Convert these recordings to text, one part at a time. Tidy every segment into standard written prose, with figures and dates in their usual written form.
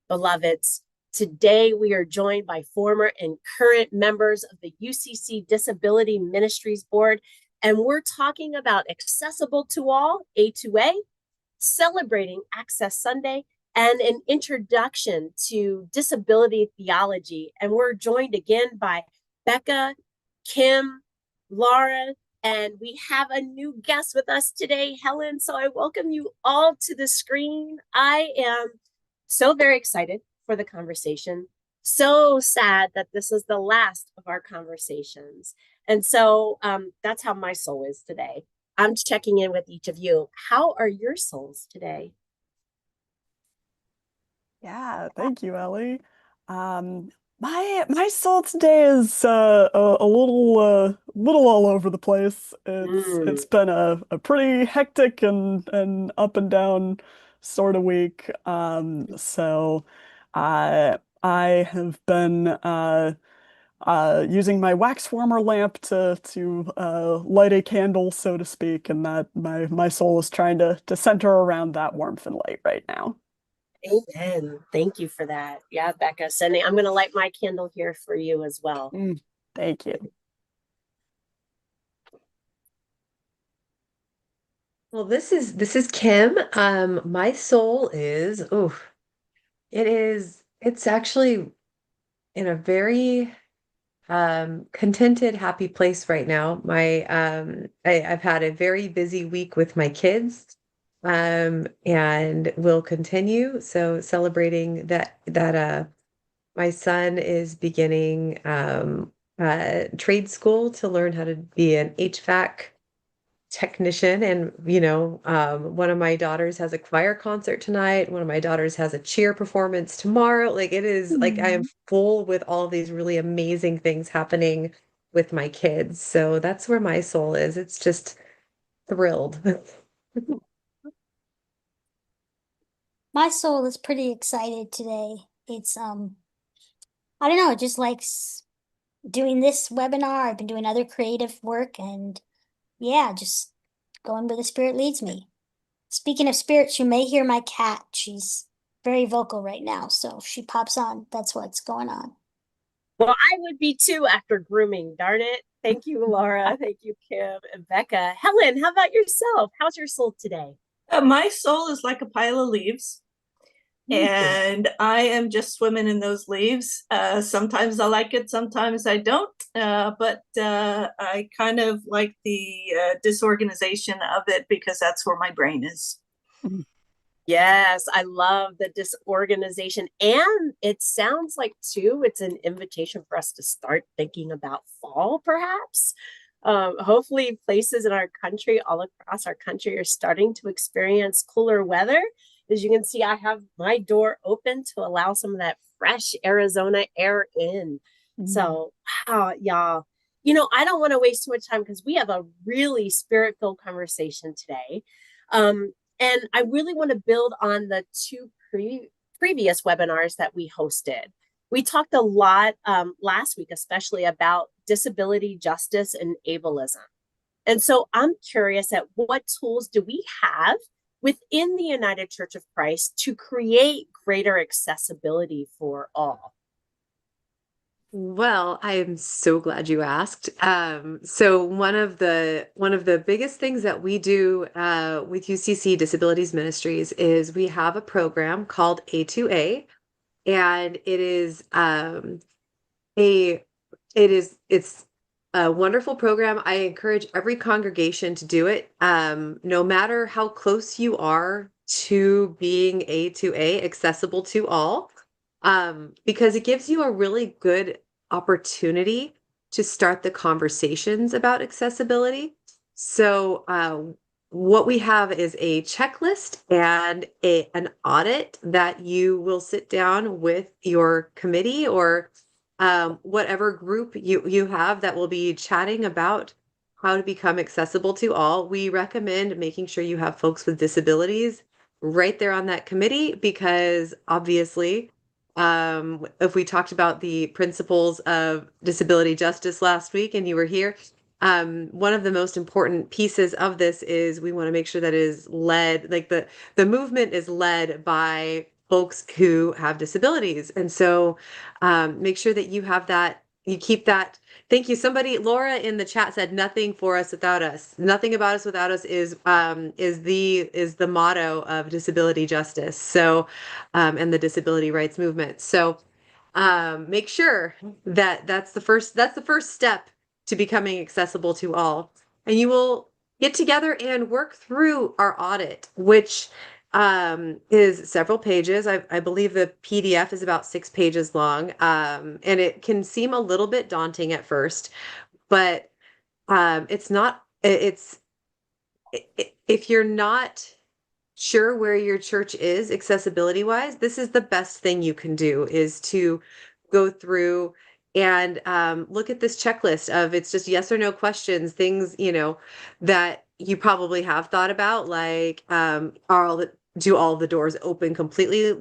beloveds. Today, we are joined by former and current members of the UCC Disability Ministries Board, and we're talking about Accessible to All, A2A, celebrating Access Sunday, and an introduction to disability theology. And we're joined again by Becca, Kim, Laura, and we have a new guest with us today, Helen. So I welcome you all to the screen. I am so very excited for the conversation. So sad that this is the last of our conversations. And so that's how my soul is today. I'm checking in with each of you. How are your souls today? Yeah, thank you, Ellie. My soul today is a little all over the place. It's Mm. been a pretty hectic and up and down sort of week. So I have been using my wax warmer lamp to light a candle, so to speak, and that my soul is trying to center around that warmth and light right now. Amen. Thank you for that. Yeah, Becca, sending. I'm going to light my candle here for you as well. Thank you. Well, this is Kim. My soul is, it's actually in a very contented, happy place right now. I've had a very busy week with my kids, and will continue. So celebrating that my son is beginning trade school to learn how to be an HVAC technician. And one of my daughters has a choir concert tonight, one of my daughters has a cheer performance tomorrow. Like, it is like I am full with all these really amazing things happening with my kids, so that's where my soul is. It's just thrilled. My soul is pretty excited today. It's I don't know, it just likes doing this webinar. I've been doing other creative work, and yeah, just going where the spirit leads me. Speaking of spirits, you may hear my cat. She's very vocal right now, so if she pops on, that's what's going on. Well, I would be too after grooming, darn it. Thank you, Laura. Thank you, Kim and Becca. Helen, how about yourself? How's your soul today? My soul is like a pile of leaves, and I am just swimming in those leaves. Sometimes I like it, sometimes I don't. But I kind of like the disorganization of it because that's where my brain is. Yes, I love the disorganization. And it sounds like, too, it's an invitation for us to start thinking about fall, perhaps. Hopefully, places in our country, all across our country, are starting to experience cooler weather. As you can see, I have my door open to allow some of that fresh Arizona air in. So, wow, y'all. I don't want to waste too much time because we have a really spirit-filled conversation today. And I really want to build on the two previous webinars that we hosted. We talked a lot last week, especially about disability justice and ableism. And so I'm curious at what tools do we have within the United Church of Christ to create greater accessibility for all? Well, I am so glad you asked. So one of the biggest things that we do with UCC Disabilities Ministries is we have a program called A2A, and it's a wonderful program. I encourage every congregation to do it, no matter how close you are to being A2A, accessible to all, because it gives you a really good opportunity to start the conversations about accessibility. So, what we have is a checklist and an audit that you will sit down with your committee or whatever group you have that will be chatting about how to become accessible to all. We recommend making sure you have folks with disabilities right there on that committee, because obviously, if we talked about the principles of disability justice last week and you were here, one of the most important pieces of this is we want to make sure that is led, like the movement is led by folks who have disabilities. And so make sure that you have that, you keep that. Thank you. Somebody, Laura in the chat said, "Nothing for us without us." Nothing about us without us is the motto of disability justice. So, and the disability rights movement. So, make sure that that's the first step to becoming accessible to all. And you will get together and work through our audit, which is several pages. I believe the PDF is about 6 pages long, and it can seem a little bit daunting at first, but it's not. If you're not sure where your church is accessibility wise, this is the best thing you can do, is to go through and look at this checklist of, it's just yes or no questions, things, that you probably have thought about, like do all the doors open completely?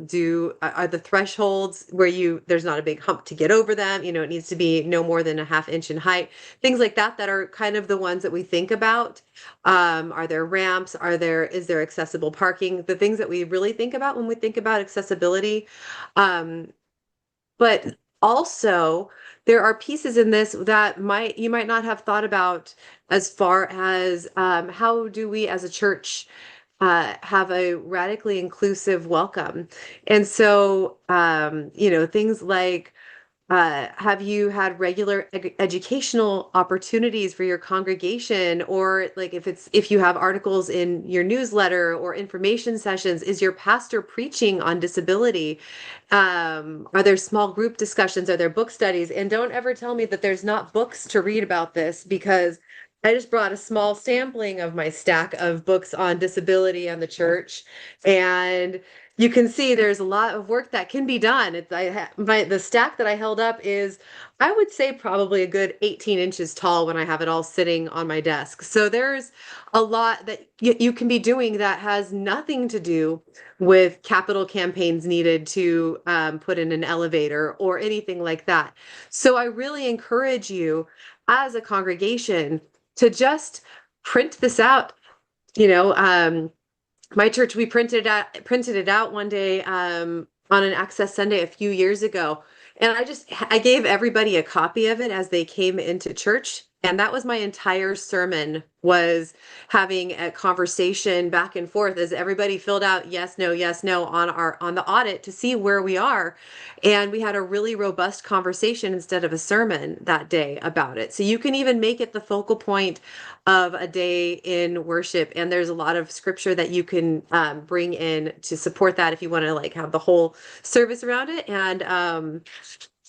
Are the thresholds where there's not a big hump to get over them? It needs to be no more than a ½ inch in height. Things like that are kind of the ones that we think about. Are there ramps? Is there accessible parking? The things that we really think about when we think about accessibility. But also there are pieces in this that you might not have thought about, as far as how do we as a church have a radically inclusive welcome. And so, things like, have you had regular educational opportunities for your congregation? Or like if you have articles in your newsletter or information sessions, is your pastor preaching on disability? Are there small group discussions? Are there book studies? And don't ever tell me that there's not books to read about this, because I just brought a small sampling of my stack of books on disability and the church. And you can see there's a lot of work that can be done. The stack that I held up is, I would say, probably a good 18 inches tall when I have it all sitting on my desk. So there's a lot that you can be doing that has nothing to do with capital campaigns needed to put in an elevator or anything like that. So I really encourage you as a congregation to just print this out. My church, we printed it out one day on an Access Sunday a few years ago. And I gave everybody a copy of it as they came into church. And that was my entire sermon, was having a conversation back and forth as everybody filled out yes, no on the audit to see where we are. And we had a really robust conversation instead of a sermon that day about it. So you can even make it the focal point of a day in worship. And there's a lot of scripture that you can bring in to support that if you want to have the whole service around it. And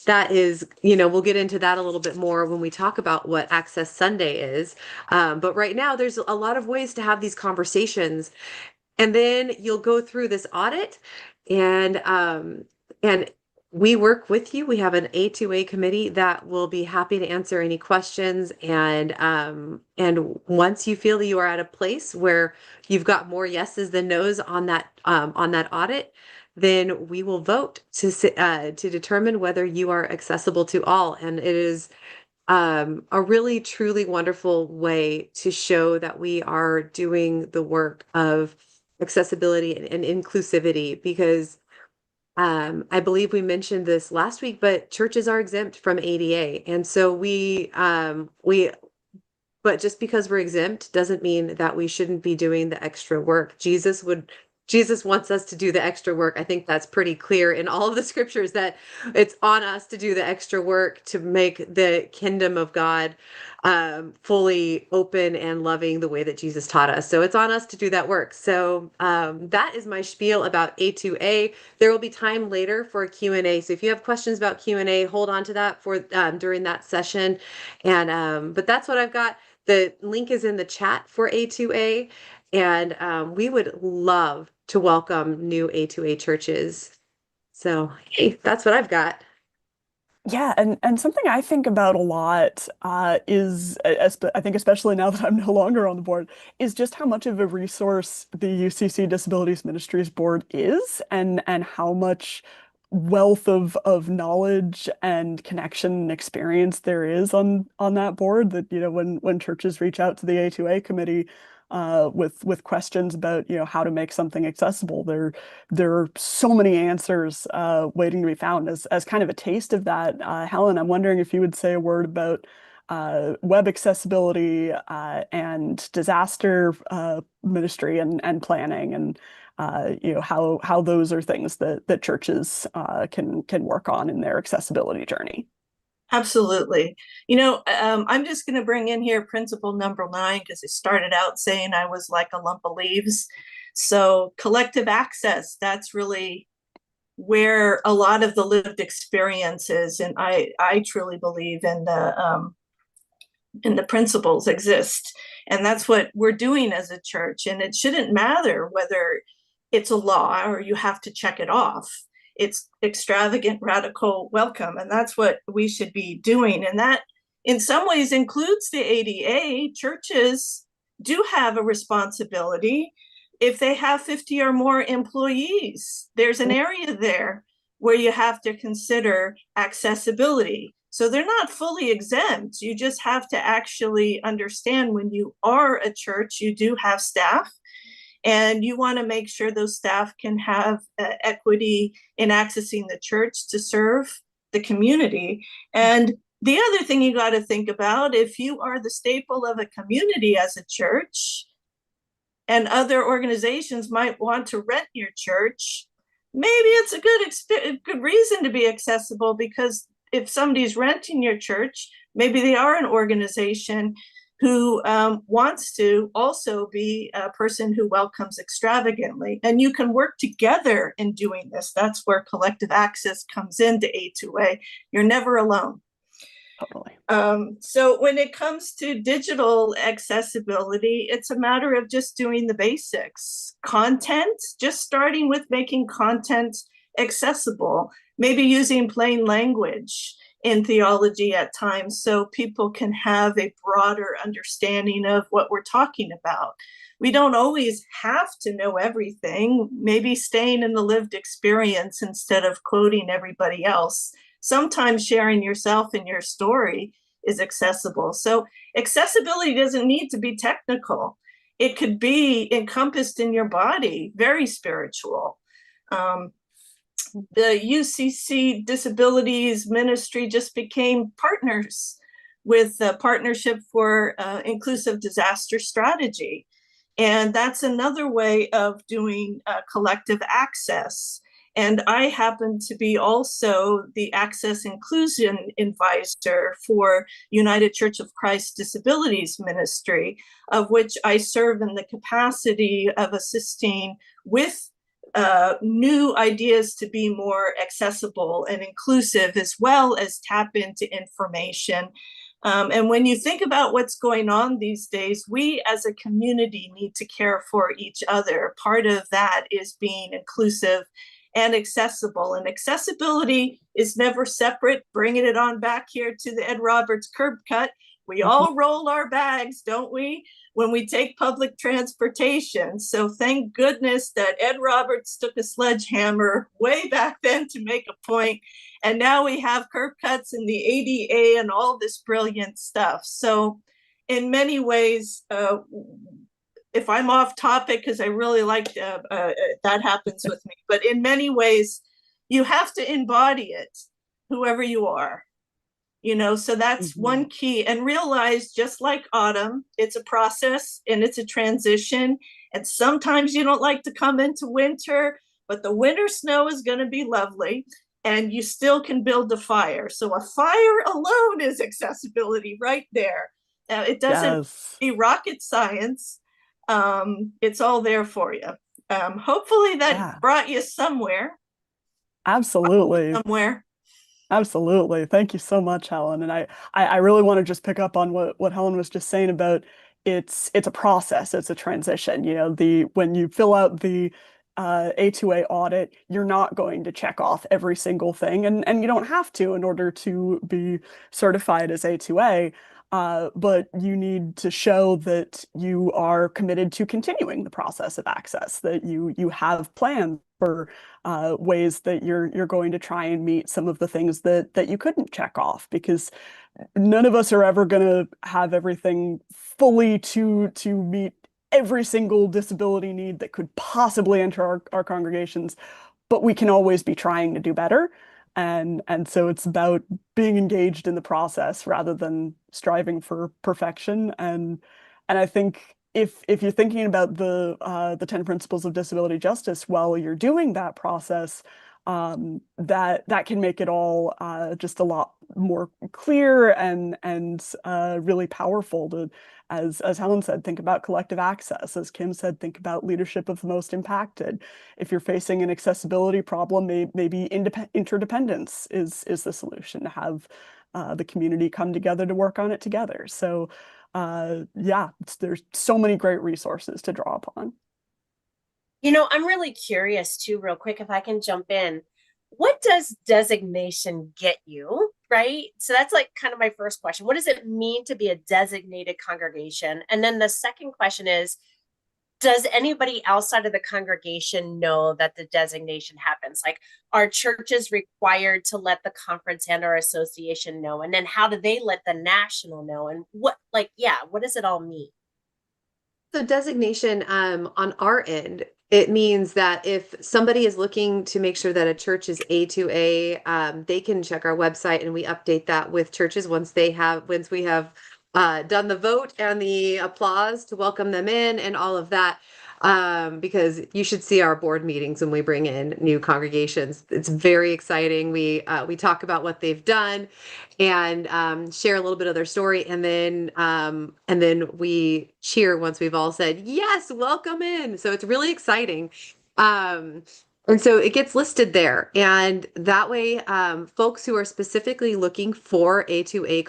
that is, we'll get into that a little bit more when we talk about what Access Sunday is. But right now, there's a lot of ways to have these conversations. And then you'll go through this audit, and we work with you. We have an A2A committee that will be happy to answer any questions. And once you feel that you are at a place where you've got more yeses than nos on that audit, then we will vote to determine whether you are accessible to all. And it is a really, truly wonderful way to show that we are doing the work of accessibility and inclusivity, because I believe we mentioned this last week, but churches are exempt from ADA. And so but just because we're exempt doesn't mean that we shouldn't be doing the extra work. Jesus wants us to do the extra work. I think that's pretty clear in all of the scriptures, that it's on us to do the extra work to make the kingdom of God fully open and loving the way that Jesus taught us. So it's on us to do that work. So that is my spiel about A2A. There will be time later for a Q&A. So if you have questions about Q&A, hold on to that for during that session. And but that's what I've got. The link is in the chat for A2A. And we would love to welcome new A2A churches. So, hey, that's what I've got. Yeah, and something I think about a lot is, I think especially now that I'm no longer on the board, is just how much of a resource the UCC Disabilities Ministries Board is, and how much wealth of knowledge and connection and experience there is on that board. That when churches reach out to the A2A committee, with questions about, how to make something accessible. There are so many answers waiting to be found. As kind of a taste of that, Helen, I'm wondering if you would say a word about web accessibility and disaster ministry and planning, and how those are things that churches can work on in their accessibility journey. Absolutely. I'm just going to bring in here principle number 9, because it started out saying I was like a lump of leaves. So collective access, that's really where a lot of the lived experience is. And I truly believe in the principles exist. And that's what we're doing as a church. And it shouldn't matter whether it's a law or you have to check it off. It's extravagant, radical welcome. And that's what we should be doing. And that in some ways includes the ADA. Churches do have a responsibility. If they have 50 or more employees, there's an area there where you have to consider accessibility. So they're not fully exempt. You just have to actually understand when you are a church, you do have staff, and you want to make sure those staff can have equity in accessing the church to serve the community. And the other thing you got to think about, if you are the staple of a community as a church, and other organizations might want to rent your church, maybe it's a good reason to be accessible, because if somebody's renting your church, maybe they are an organization who wants to also be a person who welcomes extravagantly. And you can work together in doing this. That's where collective access comes into A2A. You're never alone. Totally. So when it comes to digital accessibility, it's a matter of just doing the basics. Content, just starting with making content accessible, maybe using plain language in theology at times so people can have a broader understanding of what we're talking about. We don't always have to know everything, maybe staying in the lived experience instead of quoting everybody else. Sometimes sharing yourself and your story is accessible. So accessibility doesn't need to be technical. It could be encompassed in your body, very spiritual. The UCC Disabilities Ministry just became partners with the Partnership for Inclusive Disaster Strategy. And that's another way of doing collective access. And I happen to be also the Access Inclusion Advisor for United Church of Christ Disabilities Ministry, of which I serve in the capacity of assisting with new ideas to be more accessible and inclusive, as well as tap into information. And when you think about what's going on these days, we as a community need to care for each other. Part of that is being inclusive and accessible. And accessibility is never separate. Bringing it on back here to the Ed Roberts curb cut. We all roll our bags, don't we, when we take public transportation. So thank goodness that Ed Roberts took a sledgehammer way back then to make a point. And now we have curb cuts and the ADA and all this brilliant stuff. So in many ways, if I'm off topic, because I really like that happens with me, but in many ways, you have to embody it, whoever you are. So that's one key. And realize, just like autumn, it's a process and it's a transition. And sometimes you don't like to come into winter, but the winter snow is going to be lovely and you still can build a fire. So a fire alone is accessibility right there. It doesn't be rocket science. It's all there for you. Hopefully that brought you somewhere. Absolutely. Somewhere. Absolutely. Thank you so much, Helen. And I really want to just pick up on what Helen was just saying about it's a process, it's a transition. When you fill out the A2A audit, you're not going to check off every single thing, and you don't have to in order to be certified as A2A. But you need to show that you are committed to continuing the process of access, that you have plans for ways that you're going to try and meet some of the things that you couldn't check off, because none of us are ever going to have everything fully to meet every single disability need that could possibly enter our congregations, but we can always be trying to do better. And so it's about being engaged in the process rather than striving for perfection. And I think if you're thinking about the 10 principles of disability justice while you're doing that process, that can make it all just a lot more clear and really powerful to, as Helen said, think about collective access. As Kim said, think about leadership of the most impacted. If you're facing an accessibility problem, maybe interdependence is the solution, to have the community come together to work on it together. So yeah, there's so many great resources to draw upon. You know, I'm really curious too, real quick, if I can jump in. What does designation get you, right? So that's like kind of my first question. What does it mean to be a designated congregation? And then the second question is, does anybody outside of the congregation know that the designation happens? Like, are churches required to let the conference and our association know? And then how do they let the national know? And what, like, yeah, what does it all mean? So designation, on our end, it means that if somebody is looking to make sure that a church is A2A, they can check our website and we update that with churches once we have done the vote and the applause to welcome them in and all of that. Because you should see our board meetings when we bring in new congregations. It's very exciting. We talk about what they've done and share a little bit of their story, and then we cheer once we've all said yes, welcome in. So it's really exciting. And so it gets listed there, and that way, folks who are specifically looking for A2A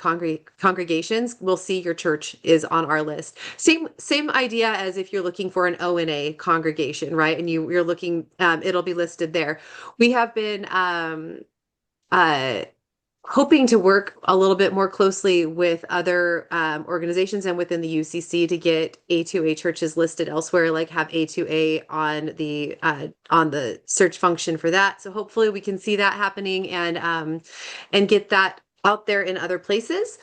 congregations will see your church is on our list. Same idea as if you're looking for an O&A congregation, right? And you're looking, it'll be listed there. We have been hoping to work a little bit more closely with other organizations and within the UCC to get A2A churches listed elsewhere, like have A2A on the search function for that. So hopefully we can see that happening and get that out there in other places.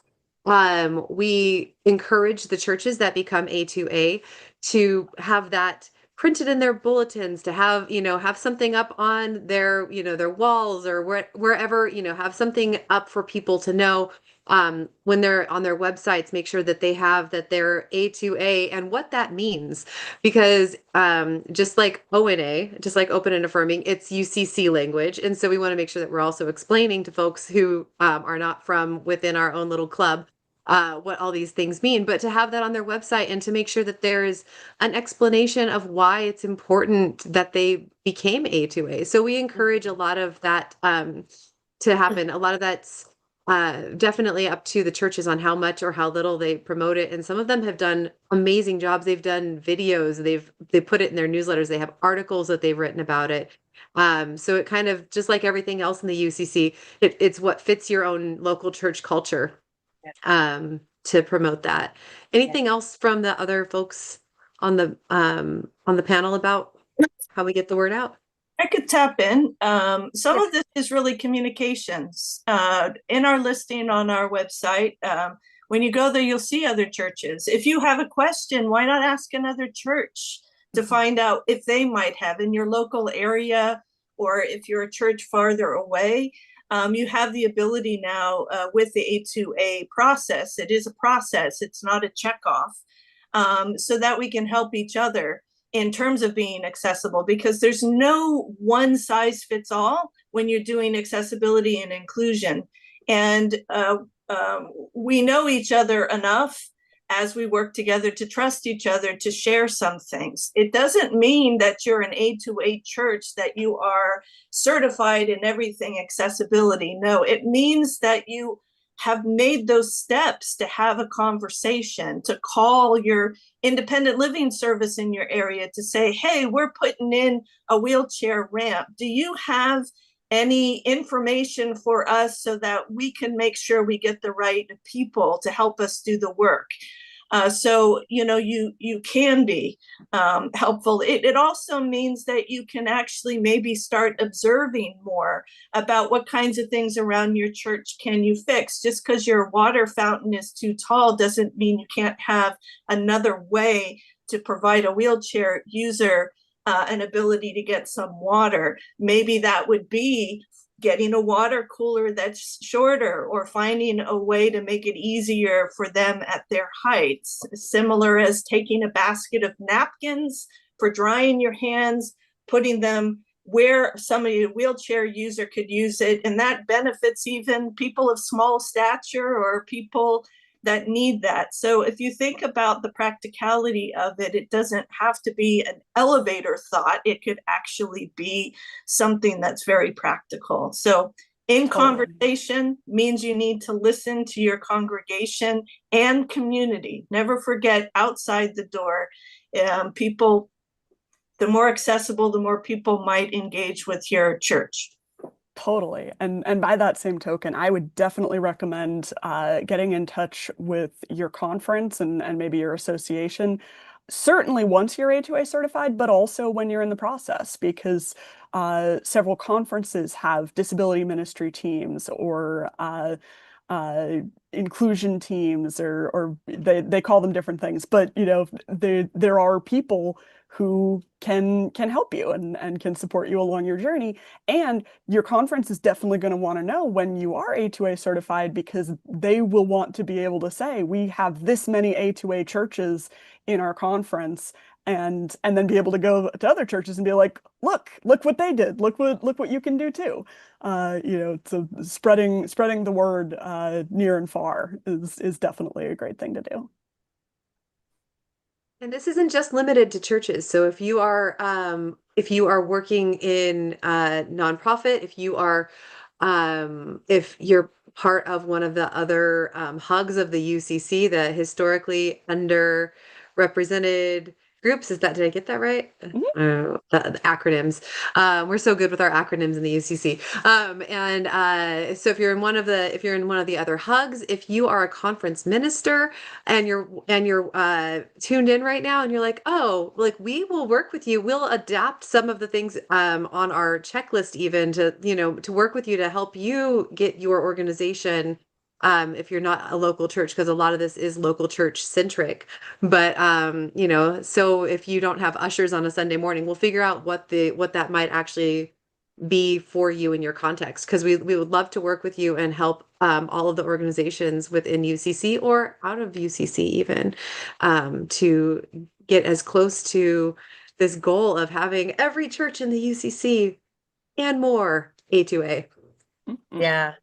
We encourage the churches that become A2A to have that printed in their bulletins, to have something up on their walls or wherever, have something up for people to know when they're on their websites. Make sure that they have that they're A2A and what that means, because just like O&A, just like open and affirming, it's UCC language, and so we want to make sure that we're also explaining to folks who are not from within our own little club what all these things mean, but to have that on their website and to make sure that there's an explanation of why it's important that they became A2A. So we encourage a lot of that to happen. A lot of that's definitely up to the churches on how much or how little they promote it. And some of them have done amazing jobs. They've done videos, they put it in their newsletters, they have articles that they've written about it. So it kind of, just like everything else in the UCC, it's what fits your own local church culture to promote that. Anything else from the other folks on the panel about how we get the word out? I could tap in. Some of this is really communications. In our listing on our website, when you go there, you'll see other churches. If you have a question, why not ask another church to find out if they might have in your local area, or if you're a church farther away. You have the ability now with the A2A process. It is a process. It's not a checkoff, so that we can help each other in terms of being accessible, because there's no one size fits all when you're doing accessibility and inclusion. And we know each other enough as we work together to trust each other to share some things. It doesn't mean that you're an A2A church, that you are certified in everything accessibility. No, it means that you have made those steps to have a conversation, to call your independent living service in your area to say, hey, we're putting in a wheelchair ramp. Do you have any information for us so that we can make sure we get the right people to help us do the work? So, you can be helpful. It also means that you can actually maybe start observing more about what kinds of things around your church can you fix. Just because your water fountain is too tall doesn't mean you can't have another way to provide a wheelchair user an ability to get some water. Maybe that would be getting a water cooler that's shorter, or finding a way to make it easier for them at their heights, similar as taking a basket of napkins for drying your hands, putting them where somebody, a wheelchair user, could use it. And that benefits even people of small stature or people that need that. So if you think about the practicality of it, it doesn't have to be an elevator thought. It could actually be something that's very practical. So in conversation means you need to listen to your congregation and community. Never forget, outside the door, people, the more accessible, the more people might engage with your church. Totally. And by that same token, I would definitely recommend getting in touch with your conference and maybe your association, certainly once you're A2A certified, but also when you're in the process, because several conferences have disability ministry teams or inclusion teams, or they call them different things, but you know, there are people who can help you and can support you along your journey. And your conference is definitely going to want to know when you are A2A certified, because they will want to be able to say, we have this many A2A churches in our conference, and then be able to go to other churches and be like, look what they did, look what you can do too. You know, so spreading the word near and far is definitely a great thing to do. And this isn't just limited to churches. So if you are working in a nonprofit, if you're part of one of the other hugs of the UCC, the historically underrepresented groups, did I get that right? The acronyms. We're so good with our acronyms in the UCC. So if you're in one of the other hugs, if you are a conference minister and you're tuned in right now and you're like, oh, like, we will work with you. We'll adapt some of the things on our checklist even to work with you to help you get your organization. If you're not a local church, because a lot of this is local church centric, but so if you don't have ushers on a Sunday morning, we'll figure out what that might actually be for you in your context, because we would love to work with you and help all of the organizations within UCC or out of UCC even to get as close to this goal of having every church in the UCC and more A2A. Yeah.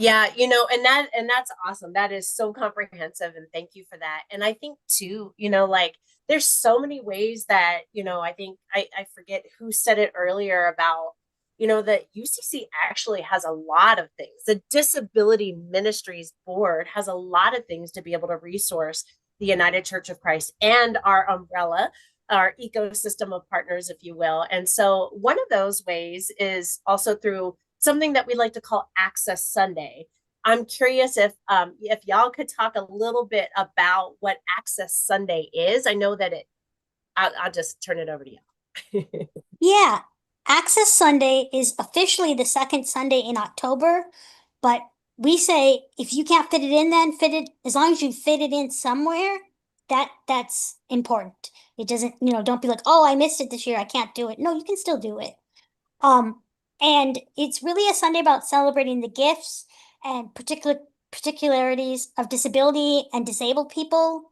Yeah, you know, and that's awesome. That is so comprehensive, and thank you for that. And I think too, you know, like, there's so many ways that, you know, I think I forget who said it earlier about, you know, that UCC actually has a lot of things. The Disability Ministries Board has a lot of things to be able to resource the United Church of Christ and our umbrella, our ecosystem of partners, if you will. And so one of those ways is also through something that we like to call Access Sunday. I'm curious if y'all could talk a little bit about what Access Sunday is. I know that I'll just turn it over to y'all. Yeah, Access Sunday is officially the second Sunday in October, but we say if you can't fit it in, then fit it, as long as you fit it in somewhere, that's important. It doesn't, don't be like, oh, I missed it this year, I can't do it. No, you can still do it. And it's really a Sunday about celebrating the gifts and particularities of disability and disabled people,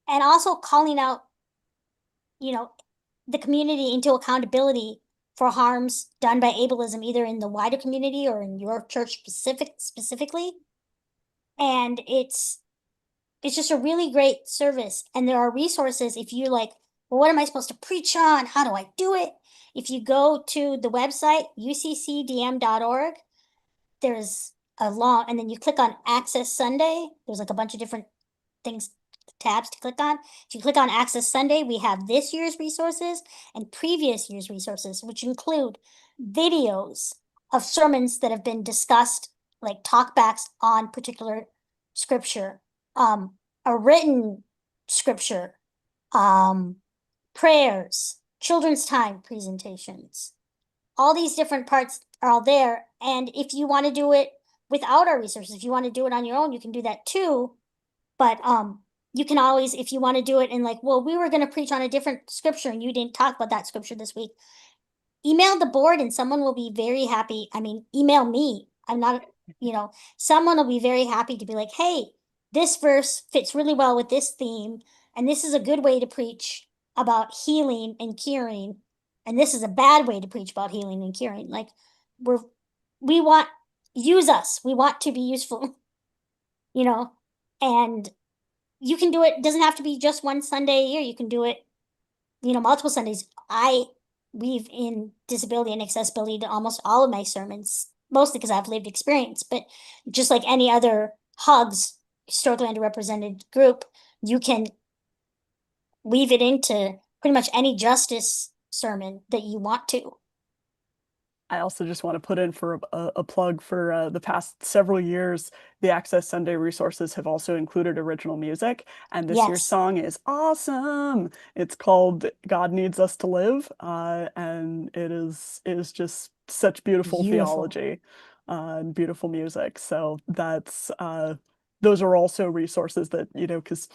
and also calling out, the community into accountability for harms done by ableism, either in the wider community or in your church specifically. And it's just a really great service. And there are resources if you like, well, what am I supposed to preach on? How do I do it? If you go to the website, uccdm.org, there's and then you click on Access Sunday. There's like a bunch of different things, tabs to click on. If you click on Access Sunday, we have this year's resources and previous year's resources, which include videos of sermons that have been discussed, like talkbacks on particular scripture, a written scripture, prayers, children's time presentations. All these different parts are all there. And if you want to do it without our resources, if you want to do it on your own, you can do that too. But you can always, if you want to do it and like, well, we were going to preach on a different scripture and you didn't talk about that scripture this week, email the board and someone will be very happy. I mean, email me. I'm not, someone will be very happy to be like, hey, this verse fits really well with this theme. And this is a good way to preach about healing and curing. And this is a bad way to preach about healing and curing. Like use us. We want to be useful, and you can do it. It doesn't have to be just one Sunday a year. You can do it, multiple Sundays. Weave in disability and accessibility to almost all of my sermons, mostly because I have lived experience, but just like any other HUGs, historically underrepresented group, you can weave it into pretty much any justice sermon that you want to. I also just want to put in for a plug for the past several years, the Access Sunday resources have also included original music, and this year's song is awesome. It's called "God Needs Us to Live," and it is just such beautiful theology and beautiful music. So that's those are also resources that, because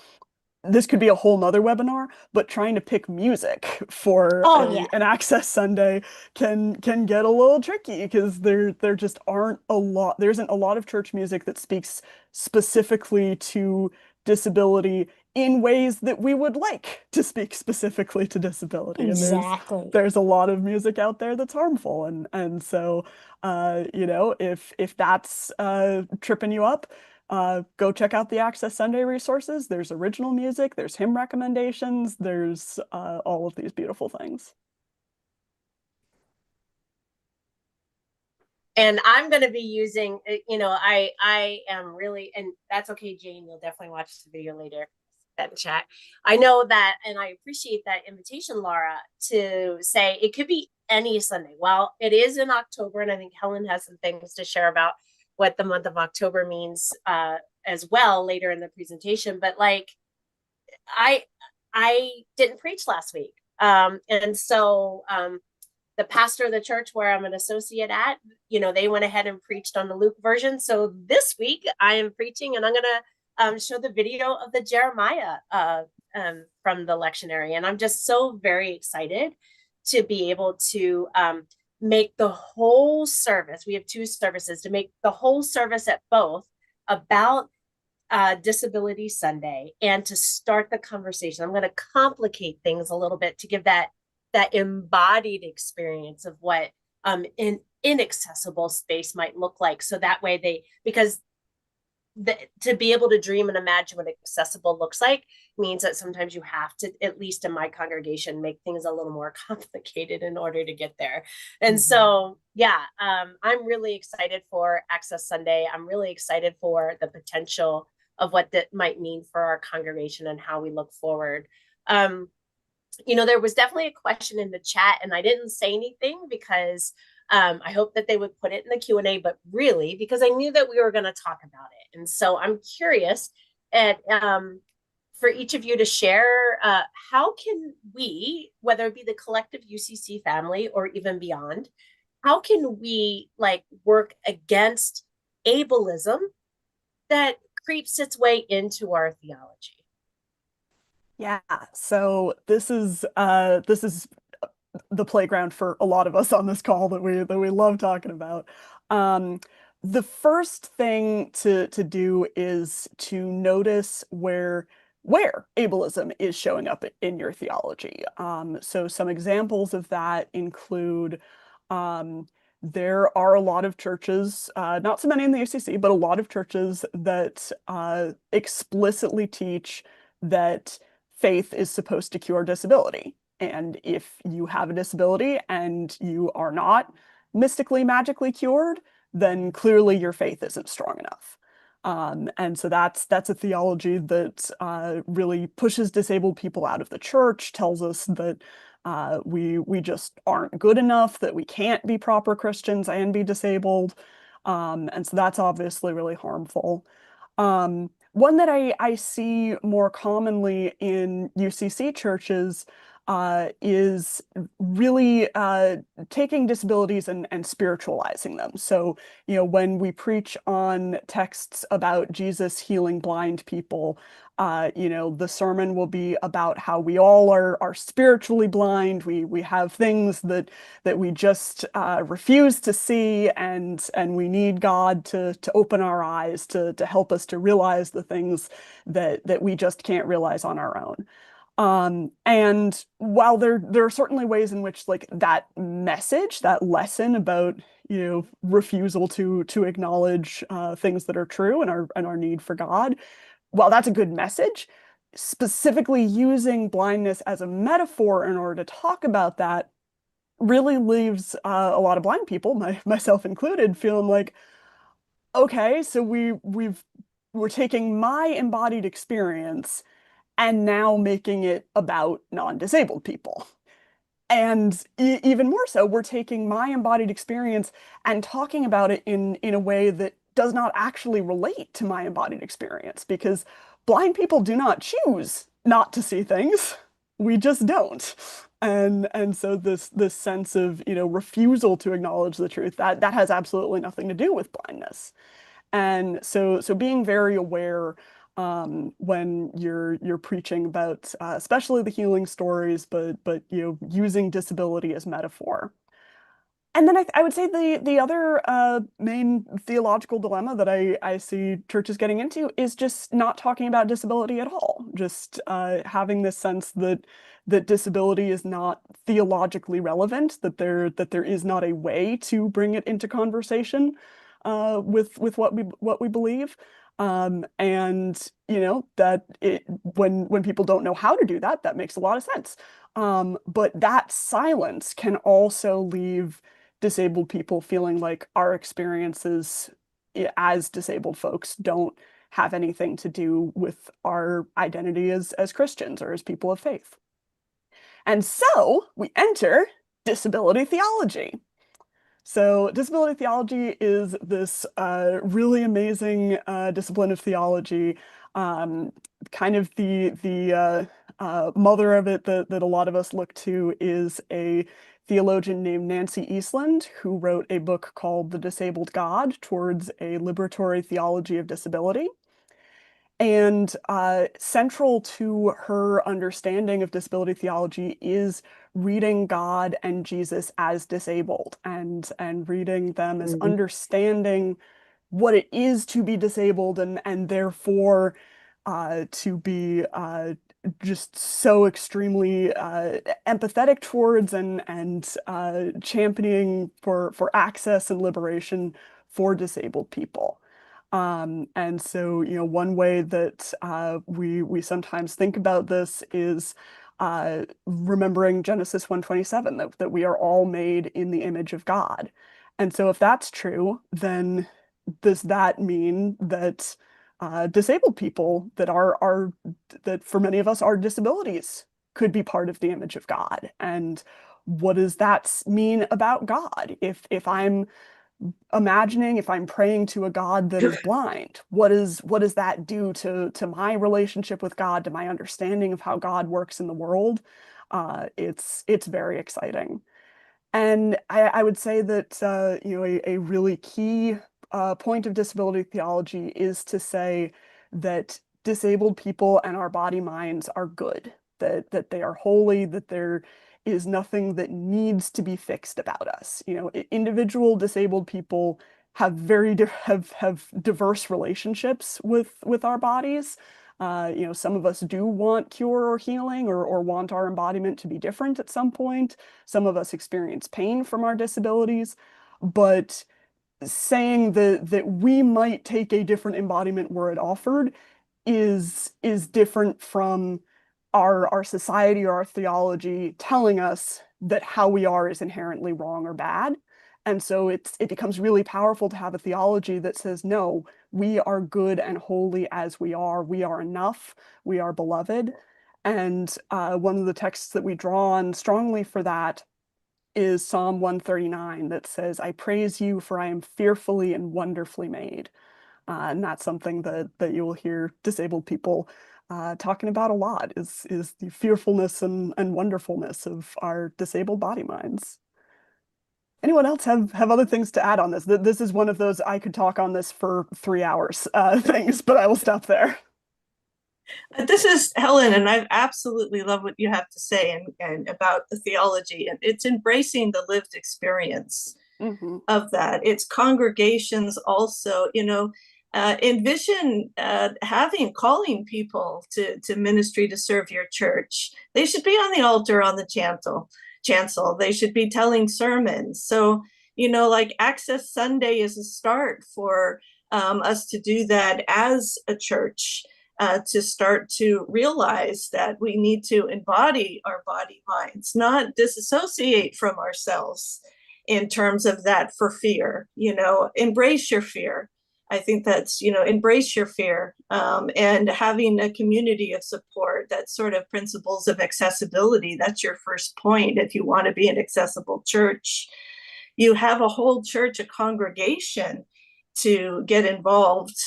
this could be a whole nother webinar, but trying to pick music for an Access Sunday can get a little tricky because there just aren't a lot. There isn't a lot of church music that speaks specifically to disability in ways that we would like to speak specifically to disability. Exactly. And there's a lot of music out there that's harmful, and so if that's tripping you up, go check out the Access Sunday resources. There's original music, there's hymn recommendations, there's all of these beautiful things. And I'm going to be using, I am really, and that's okay, Jane, you'll definitely watch the video later, that chat. I know that, and I appreciate that invitation, Laura, to say it could be any Sunday. Well, it is in October, and I think Helen has some things to share about what the month of October means as well later in the presentation. But like, I didn't preach last week. And so the pastor of the church where I'm an associate at, they went ahead and preached on the Luke version. So this week I am preaching, and I'm going to show the video of the Jeremiah from the lectionary. And I'm just so very excited to be able to make the whole service. We have 2 services, to make the whole service at both about Disability Sunday and to start the conversation. I'm going to complicate things a little bit to give that embodied experience of what an inaccessible space might look like. So that way to be able to dream and imagine what accessible looks like means that sometimes you have to, at least in my congregation, make things a little more complicated in order to get there. And so, I'm really excited for Access Sunday. I'm really excited for the potential of what that might mean for our congregation and how we look forward. There was definitely a question in the chat, and I didn't say anything because I hope that they would put it in the Q&A, but really because I knew that we were going to talk about it. And so I'm curious for each of you to share how can we, whether it be the collective UCC family or even beyond, how can we work against ableism that creeps its way into our theology? Yeah, so this is the playground for a lot of us on this call that we love talking about. The first thing to do is to notice where ableism is showing up in your theology. So some examples of that include there are a lot of churches, not so many in the UCC, but a lot of churches that explicitly teach that faith is supposed to cure disability. And if you have a disability and you are not mystically, magically cured, then clearly your faith isn't strong enough. And so that's a theology that really pushes disabled people out of the church, tells us that we just aren't good enough, that we can't be proper Christians and be disabled. And so that's obviously really harmful. One that I see more commonly in UCC churches is really taking disabilities and spiritualizing them. So, when we preach on texts about Jesus healing blind people, the sermon will be about how we all are spiritually blind. We have things that we just refuse to see, and we need God to open our eyes to help us to realize the things that we just can't realize on our own. And while there are certainly ways in which like that message, that lesson about refusal to acknowledge things that are true and our need for God, while that's a good message, specifically using blindness as a metaphor in order to talk about that really leaves a lot of blind people, myself included, feeling like, okay, so we're taking my embodied experience and now making it about non-disabled people. And even more so, we're taking my embodied experience and talking about it in a way that does not actually relate to my embodied experience, because blind people do not choose not to see things. We just don't. And so this sense of refusal to acknowledge the truth, that has absolutely nothing to do with blindness. And so being very aware when you're preaching about especially the healing stories, but using disability as metaphor. And then I would say the other main theological dilemma that I see churches getting into is just not talking about disability at all. Just having this sense that disability is not theologically relevant, that there is not a way to bring it into conversation with what we believe. And that when people don't know how to do that, that makes a lot of sense. But that silence can also leave disabled people feeling like our experiences as disabled folks don't have anything to do with our identity as Christians or as people of faith. And so we enter disability theology. So disability theology is this really amazing discipline of theology, kind of the mother of it that a lot of us look to is a theologian named Nancy Eastland, who wrote a book called The Disabled God, Towards a Liberatory Theology of Disability. And central to her understanding of disability theology is reading God and Jesus as disabled, and reading them as understanding what it is to be disabled, and therefore to be just so extremely empathetic towards and championing for access and liberation for disabled people. And so, one way that we sometimes think about this is remembering Genesis 1:27, that we are all made in the image of God. And so if that's true, then does that mean that disabled people that that for many of us are disabilities could be part of the image of God? And what does that mean about God? If I'm imagining, if I'm praying to a God that is blind, what does that do to my relationship with God, to my understanding of how God works in the world? It's very exciting. And I would say that a really key point of disability theology is to say that disabled people and our body minds are good, that they are holy, that there is nothing that needs to be fixed about us. Individual disabled people have have diverse relationships with our bodies. Some of us do want cure or healing, or want our embodiment to be different at some point. Some of us experience pain from our disabilities, but saying that we might take a different embodiment were it offered is different from our society or our theology telling us that how we are is inherently wrong or bad. And so it becomes really powerful to have a theology that says, no, we are good and holy as we are enough, we are beloved. And one of the texts that we draw on strongly for that is Psalm 139, that says, I praise you, for I am fearfully and wonderfully made. And that's something that you will hear disabled people talking about a lot is the fearfulness and wonderfulness of our disabled body minds. Anyone else have other things to add on this? This is one of those I could talk on this for 3 hours things, but I will stop there. This is Helen, and I absolutely love what you have to say and about the theology. And it's embracing the lived experience of that. It's congregations also, envision calling people to ministry to serve your church. They should be on the altar, on the chancel. They should be telling sermons. So, like Access Sunday is a start for us to do that as a church. To start to realize that we need to embody our body minds, not disassociate from ourselves in terms of that for fear. Embrace your fear. I think that's, embrace your fear and having a community of support, that sort of principles of accessibility. That's your first point if you want to be an accessible church. You have a whole church, a congregation to get involved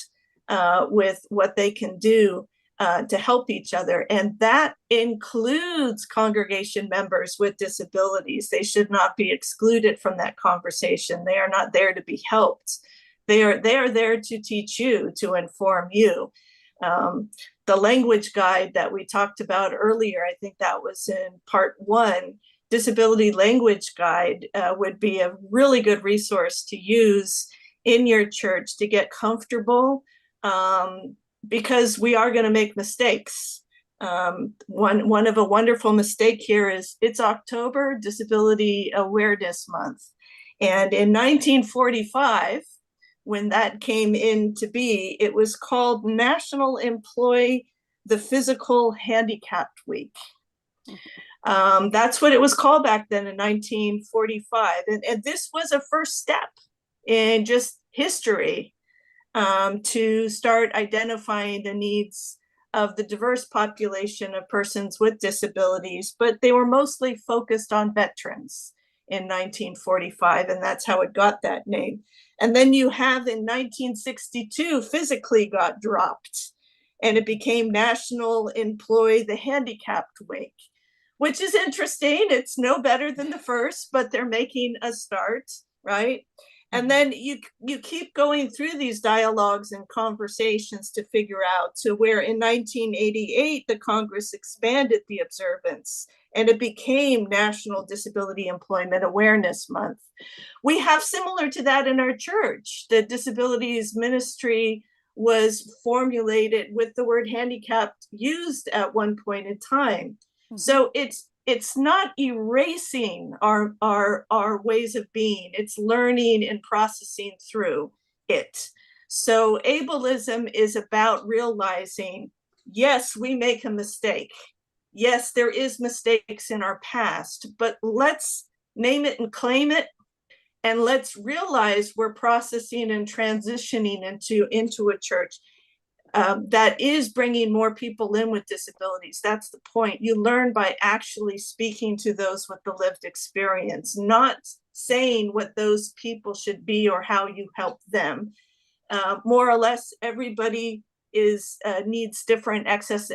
with what they can do to help each other. And that includes congregation members with disabilities. They should not be excluded from that conversation. They are not there to be helped. They are there to teach you, to inform you. The language guide that we talked about earlier, I think that was in part 1, disability language guide would be a really good resource to use in your church to get comfortable because we are going to make mistakes. One of a wonderful mistake here is it's October, Disability Awareness Month. And in 1945, when that came into be, it was called National Employ the Physical Handicapped Week. That's what it was called back then in 1945. And this was a first step in just history to start identifying the needs of the diverse population of persons with disabilities, but they were mostly focused on veterans in 1945, and that's how it got that name. And then you have in 1962, physically got dropped, and it became National Employ the Handicapped Week, which is interesting. It's no better than the first, but they're making a start, right? And then you keep going through these dialogues and conversations to figure out to where in 1988, the Congress expanded the observance and it became National Disability Employment Awareness Month. We have similar to that in our church. The disabilities ministry was formulated with the word handicapped used at one point in time. So it's not erasing our ways of being. It's learning and processing through it. So ableism is about realizing, yes, we make a mistake. Yes, there is mistakes in our past, but let's name it and claim it. And let's realize we're processing and transitioning into a church that is bringing more people in with disabilities. That's the point. You learn by actually speaking to those with the lived experience, not saying what those people should be or how you help them. More or less, everybody needs different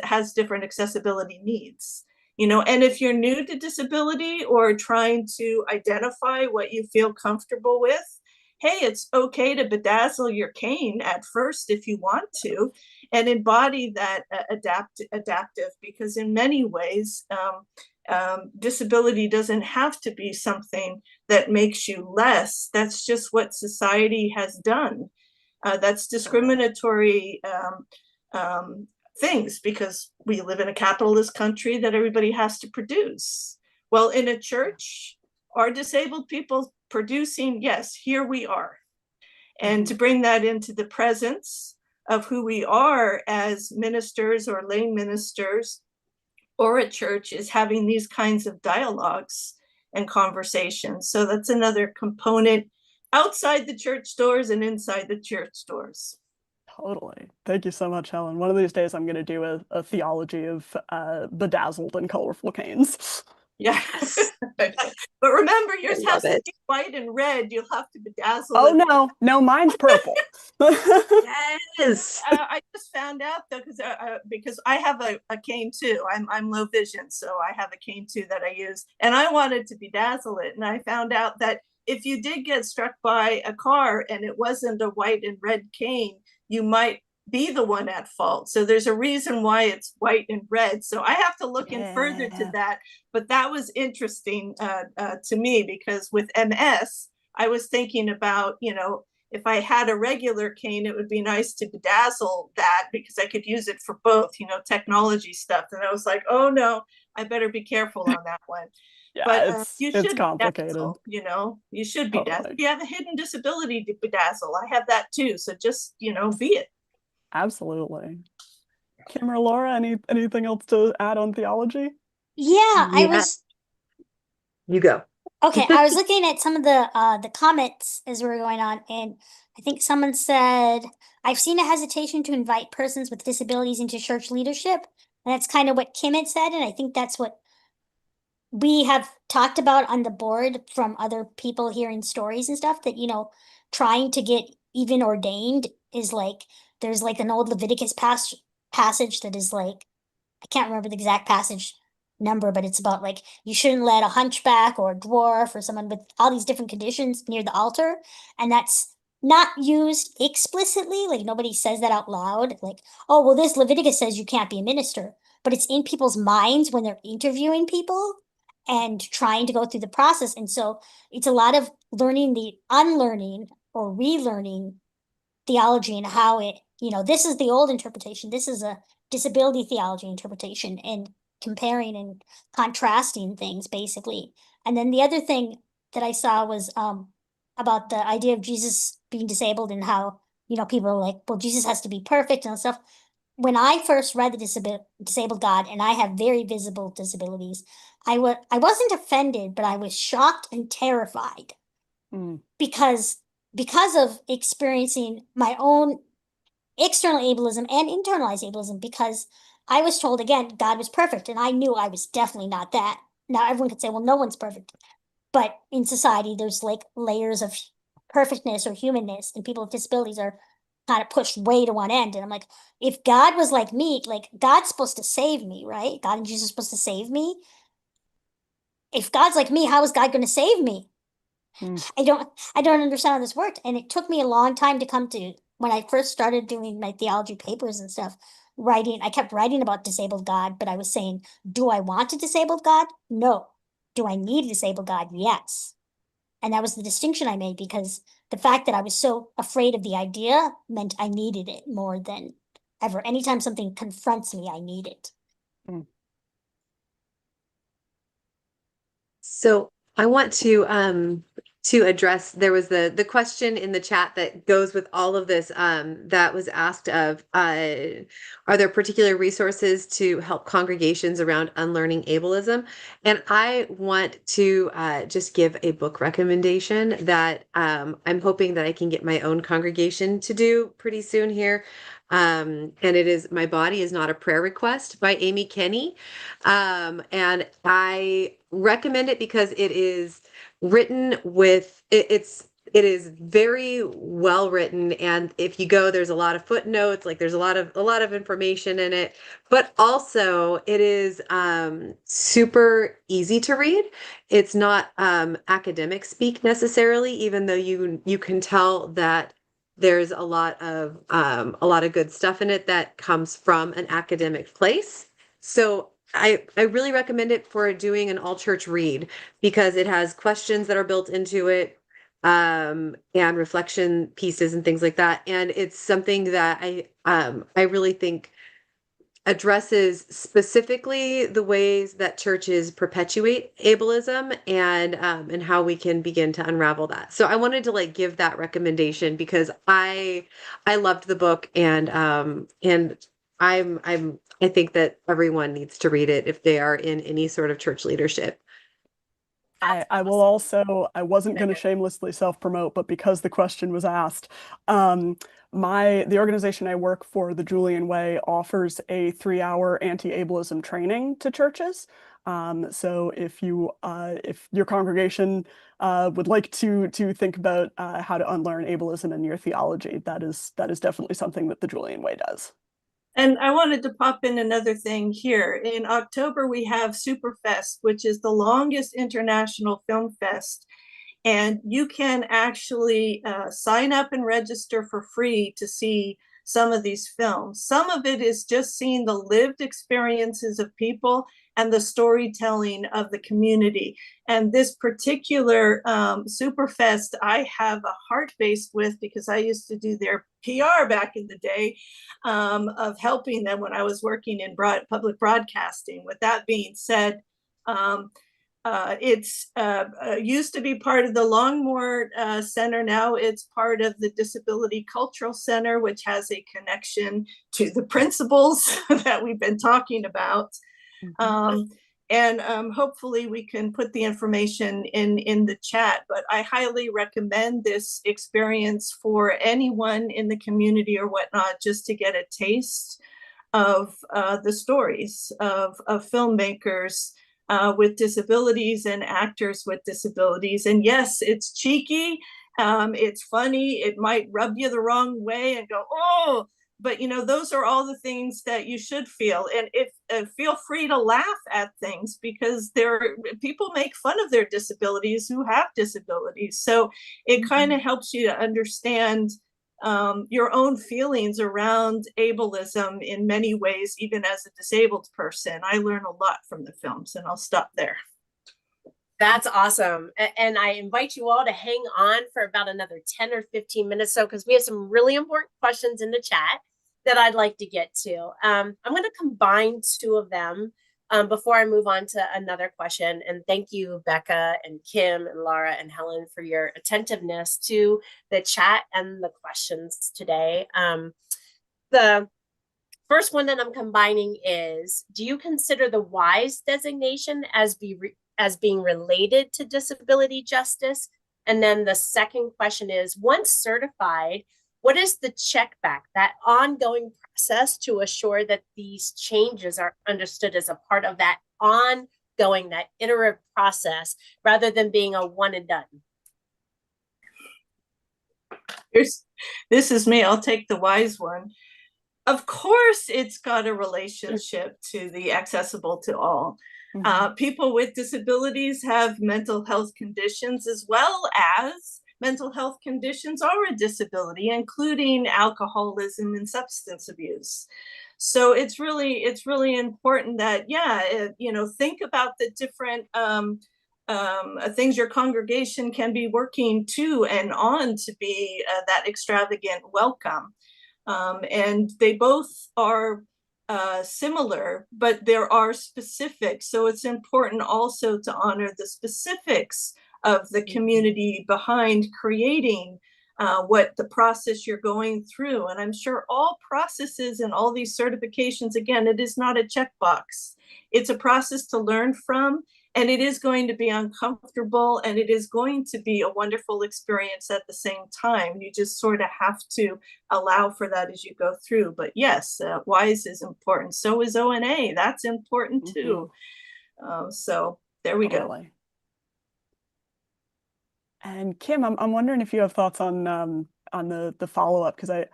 has different accessibility needs. And if you're new to disability or trying to identify what you feel comfortable with, hey, it's okay to bedazzle your cane at first if you want to, and embody that adaptive, because in many ways, disability doesn't have to be something that makes you less. That's just what society has done. That's discriminatory things, because we live in a capitalist country that everybody has to produce. Well, in a church, are disabled people producing? Yes, here we are. And to bring that into the presence of who we are as ministers or lay ministers or a church is having these kinds of dialogues and conversations. So that's another component outside the church doors and inside the church doors. Totally. Thank you so much, Helen. One of these days I'm going to do a theology of bedazzled and colorful canes. Yeah. Yes. But remember, yours I has love to it. be white and red. You'll have to bedazzle Oh it. no, mine's purple. Yes. I just found out though, because I have a cane too. I'm low vision, so I have a cane too that I use, and I wanted to bedazzle it, and I found out that if you did get struck by a car and it wasn't a white and red cane, you might be the one at fault. So there's a reason why it's white and red. So I have to look in further to that. But that was interesting to me, because with MS, I was thinking about, if I had a regular cane, it would be nice to bedazzle that because I could use it for both, technology stuff. And I was like, oh no, I better be careful on that one. Yeah, But you it's should complicated. bedazzle, you should bedazzle. Totally. If you have a hidden disability, to bedazzle. I have that too. So just, be it. Absolutely. Kim or Laura, anything else to add on theology? Yeah, I Yeah. was You go. okay. I was looking at some of the comments as we were going on, and I think someone said, "I've seen a hesitation to invite persons with disabilities into church leadership," and that's kind of what Kim had said, and I think that's what we have talked about on the board from other people hearing stories and stuff, that trying to get even ordained is like, there's like an old Leviticus passage that is like, I can't remember the exact passage number, but it's about like, you shouldn't let a hunchback or a dwarf or someone with all these different conditions near the altar. And that's not used explicitly, like nobody says that out loud, like, oh well, this Leviticus says you can't be a minister, but it's in people's minds when they're interviewing people and trying to go through the process. And so it's a lot of learning the unlearning or relearning theology, and how it, this is the old interpretation, this is a disability theology interpretation, and comparing and contrasting things basically. And then the other thing that I saw was about the idea of Jesus being disabled, and how, people are like, well, Jesus has to be perfect and stuff. When I first read the disabled God, and I have very visible disabilities, I wasn't offended, but I was shocked and terrified Mm. because of experiencing my own external ableism and internalized ableism, because I was told again God was perfect, and I knew I was definitely not that. Now everyone could say, well, no one's perfect, but in society there's like layers of perfectness or humanness, and people with disabilities are kind of pushed way to one end. And I'm like, if God was like me, like God's supposed to save me, right? God and Jesus are supposed to save me. If God's like me, how is God going to save me? Mm. I don't understand how this worked. And it took me a long time to come to, when I first started doing my theology papers and stuff, I kept writing about disabled God, but I was saying, do I want a disabled God? No. Do I need a disabled God? Yes. And that was the distinction I made, because the fact that I was so afraid of the idea meant I needed it more than ever. Anytime something confronts me, I need it. Mm. So I want to address, there was the question in the chat that goes with all of this, that was asked of, are there particular resources to help congregations around unlearning ableism? And I want to just give a book recommendation that I'm hoping that I can get my own congregation to do pretty soon here. And it is My Body Is Not a Prayer Request by Amy Kenny. And I recommend it because it is written with it is very well written, and if you go, there's a lot of footnotes, like there's a lot of information in it, but also it is super easy to read. It's not academic speak necessarily, even though you can tell that there's a lot of good stuff in it that comes from an academic place. So I really recommend it for doing an all church read, because it has questions that are built into it, and reflection pieces and things like that. And it's something that I really think addresses specifically the ways that churches perpetuate ableism, and how we can begin to unravel that. So I wanted to give that recommendation because I loved the book, and I think that everyone needs to read it if they are in any sort of church leadership. I will also, I wasn't going to shamelessly self-promote, but because the question was asked, the organization I work for, the Julian Way, offers a 3-hour anti-ableism training to churches. So if your congregation would like to think about how to unlearn ableism in your theology, that is definitely something that the Julian Way does. And I wanted to pop in another thing here. In October, we have Superfest, which is the longest international film fest. And you can actually sign up and register for free to see some of these films. Some of it is just seeing the lived experiences of people and the storytelling of the community. And this particular Superfest, I have a heart base with, because I used to do their PR back in the day, of helping them when I was working in public broadcasting. With that being said, it's used to be part of the Longmore Center. Now it's part of the Disability Cultural Center, which has a connection to the principles that we've been talking about. And hopefully we can put the information in the chat, but I highly recommend this experience for anyone in the community or whatnot, just to get a taste of the stories of filmmakers with disabilities and actors with disabilities. And yes, it's cheeky, it's funny, it might rub you the wrong way and go, oh, but those are all the things that you should feel. And if feel free to laugh at things, because people make fun of their disabilities who have disabilities. So it kind of helps you to understand your own feelings around ableism in many ways, even as a disabled person. I learn a lot from the films, and I'll stop there. That's awesome. And I invite you all to hang on for about another 10 or 15 minutes, because we have some really important questions in the chat that I'd like to get to. I'm going to combine two of them before I move on to another question. And thank you, Becca and Kim and Laura and Helen, for your attentiveness to the chat and the questions today. The first one that I'm combining is, do you consider the WISE designation as being related to disability justice? And then the second question is, once certified, what is the check back, that ongoing process to assure that these changes are understood as a part of that ongoing, that iterative process, rather than being a one and done? This is me. I'll take the WISE one. Of course, it's got a relationship to the accessible to all. People with disabilities have mental health conditions, as well as mental health conditions are a disability, including alcoholism and substance abuse. So it's really important that, think about the different things your congregation can be working to and on to be that extravagant welcome. And they both are similar, but there are specifics. So it's important also to honor the specifics of the community behind creating what the process you're going through. And I'm sure all processes and all these certifications, again, it is not a checkbox. It's a process to learn from, and it is going to be uncomfortable, and it is going to be a wonderful experience at the same time. You just sort of have to allow for that as you go through. But yes, WISE is important. So is ONA. That's important too. So there we go. And Kim, I'm wondering if you have thoughts on the follow-up, because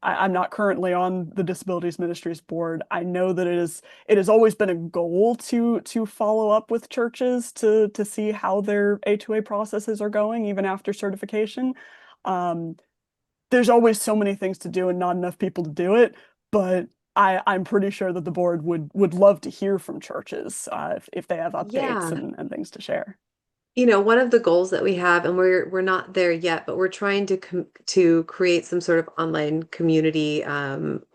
I'm not currently on the Disabilities Ministries board. I know that it has always been a goal to follow up with churches to see how their A2A processes are going, even after certification. There's always so many things to do and not enough people to do it, but I'm pretty sure that the board would love to hear from churches if they have updates and things to share. One of the goals that we have, and we're not there yet, but we're trying to create some sort of online community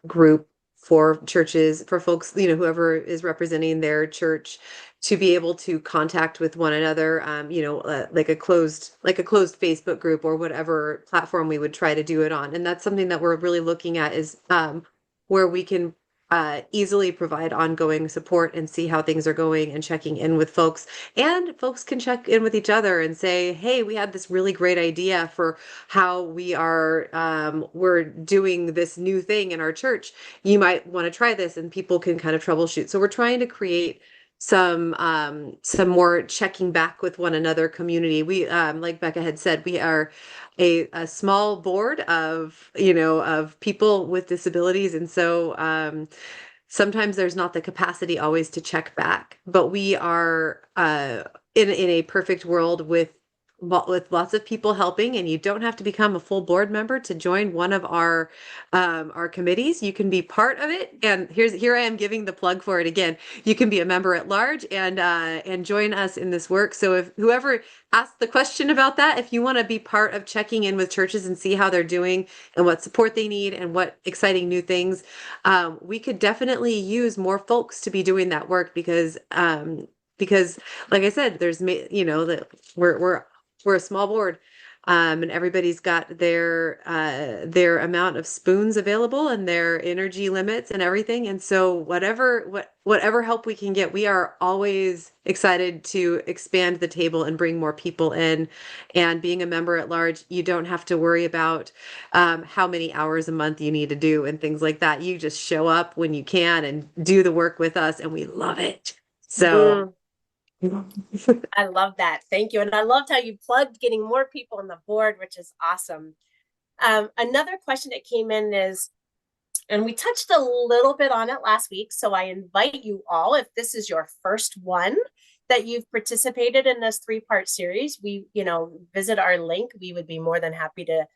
group for churches, for folks, whoever is representing their church, to be able to contact with one another, like a closed Facebook group or whatever platform we would try to do it on. And that's something that we're really looking at, is where we can easily provide ongoing support and see how things are going and checking in with folks. And folks can check in with each other and say, hey, we had this really great idea for how we're doing this new thing in our church. You might want to try this, and people can kind of troubleshoot. So we're trying to create some more checking back with one another community. We, like Becca had said, we are a small board of, of people with disabilities. And so, sometimes there's not the capacity always to check back, but we are, in a perfect world with lots of people helping, and you don't have to become a full board member to join one of our committees. You can be part of it, and here I am giving the plug for it again. You can be a member at large and join us in this work. So if whoever asked the question about that, if you want to be part of checking in with churches and see how they're doing and what support they need and what exciting new things, we could definitely use more folks to be doing that work, because like I said, there's that we're a small board, and everybody's got their amount of spoons available and their energy limits and everything. And so whatever help we can get, we are always excited to expand the table and bring more people in. And being a member at large, you don't have to worry about how many hours a month you need to do and things like that. You just show up when you can and do the work with us, and we love it. So. I love that. Thank you. And I loved how you plugged getting more people on the board, which is awesome. Another question that came in is, and we touched a little bit on it last week, so I invite you all, if this is your first one that you've participated in this 3-part series, visit our link. We would be more than happy to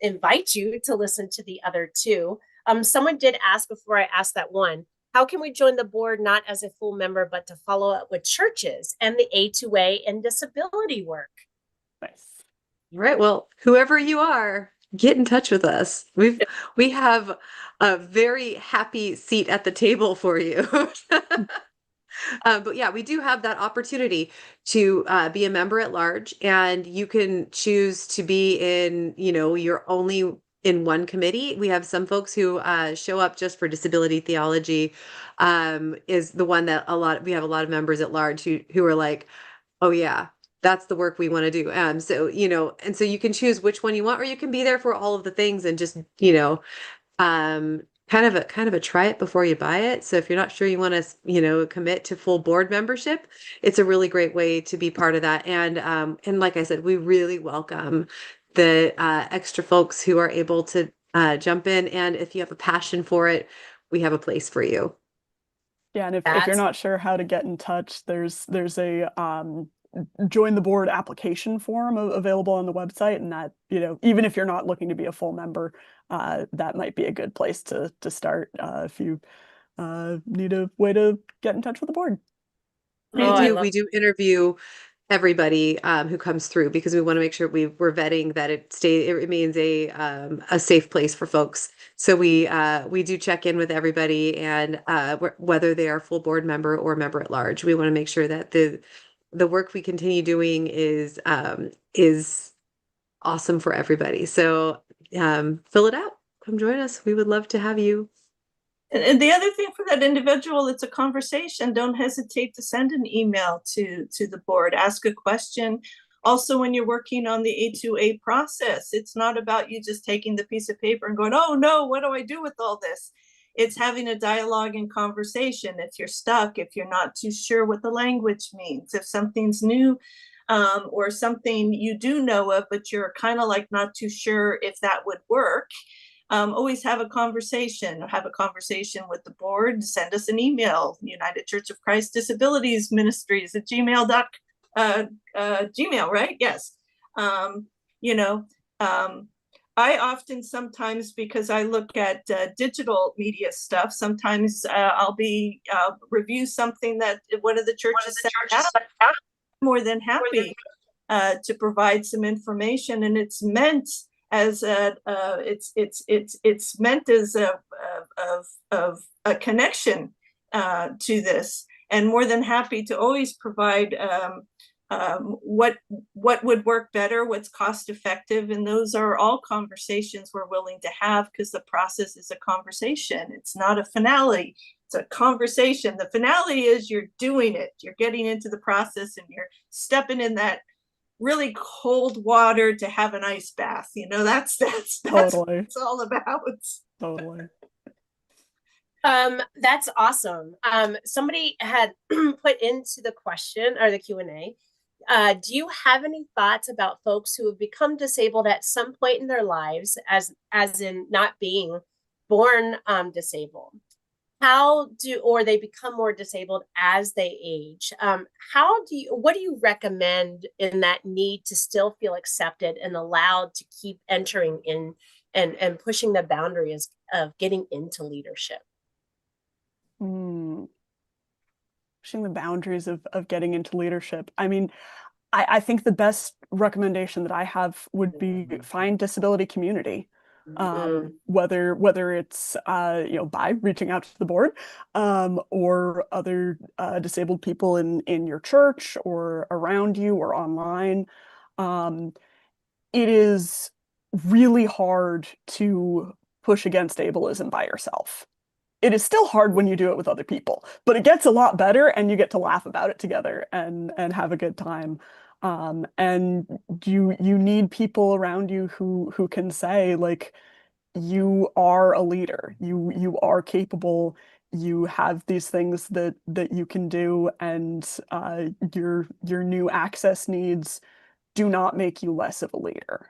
invite you to listen to the other 2. Someone did ask before I asked that one, how can we join the board not as a full member, but to follow up with churches and the A2A and disability work? Nice. Right. Well, whoever you are, get in touch with us. We have a very happy seat at the table for you. But yeah, we do have that opportunity to be a member at large, and you can choose to be in, you're only in one committee. We have some folks who show up just for disability theology, is the one that we have a lot of members at large who are like, oh yeah, that's the work we want to do. So, and so you can choose which one you want, or you can be there for all of the things and just, kind of a try it before you buy it. So if you're not sure you want to, commit to full board membership, it's a really great way to be part of that. And like I said, we really welcome the extra folks who are able to jump in. And if you have a passion for it, we have a place for you. Yeah, and if you're not sure how to get in touch, there's a join the board application form available on the website, and that, even if you're not looking to be a full member, that might be a good place to start if you need a way to get in touch with the board. We do interview everybody who comes through, because we want to make sure we're vetting that it remains a safe place for folks. So we do check in with everybody, and whether they are full board member or member at large, we want to make sure that the work we continue doing is awesome for everybody. So fill it out. Come join us. We would love to have you. And the other thing for that individual, it's a conversation. Don't hesitate to send an email to the board, ask a question. Also, when you're working on the A2A process, it's not about you just taking the piece of paper and going, oh no, what do I do with all this? It's having a dialogue and conversation. If you're stuck, if you're not too sure what the language means, if something's new, or something you do know of, but you're kind of like not too sure if that would work, always have a conversation with the board. Send us an email, United Church of Christ Disabilities Ministries at gmail, right? Yes. I often sometimes, because I look at digital media stuff, sometimes I'll review something that one of the churches sent out. More than happy to provide some information, and it's meant as it's meant as a connection to this, and more than happy to always provide what would work better, what's cost effective, and those are all conversations we're willing to have, because the process is a conversation. It's not a finale. It's a conversation. The finale is you're doing it. You're getting into the process, and you're stepping in that really cold water to have an ice bath. That's Totally what it's all about. Totally. That's awesome. Somebody had put into the question or the Q&A. Do you have any thoughts about folks who have become disabled at some point in their lives, as in not being born disabled? Or they become more disabled as they age? What do you recommend in that need to still feel accepted and allowed to keep entering in and pushing the boundaries of getting into leadership? Pushing the boundaries of getting into leadership. I mean, I think the best recommendation that I have would be find disability community. Whether it's by reaching out to the board, or other disabled people in your church or around you or online. It is really hard to push against ableism by yourself. It is still hard when you do it with other people, but it gets a lot better and you get to laugh about it together and have a good time. And you need people around you who can say, like, you are a leader, you are capable, you have these things that you can do, and your new access needs do not make you less of a leader.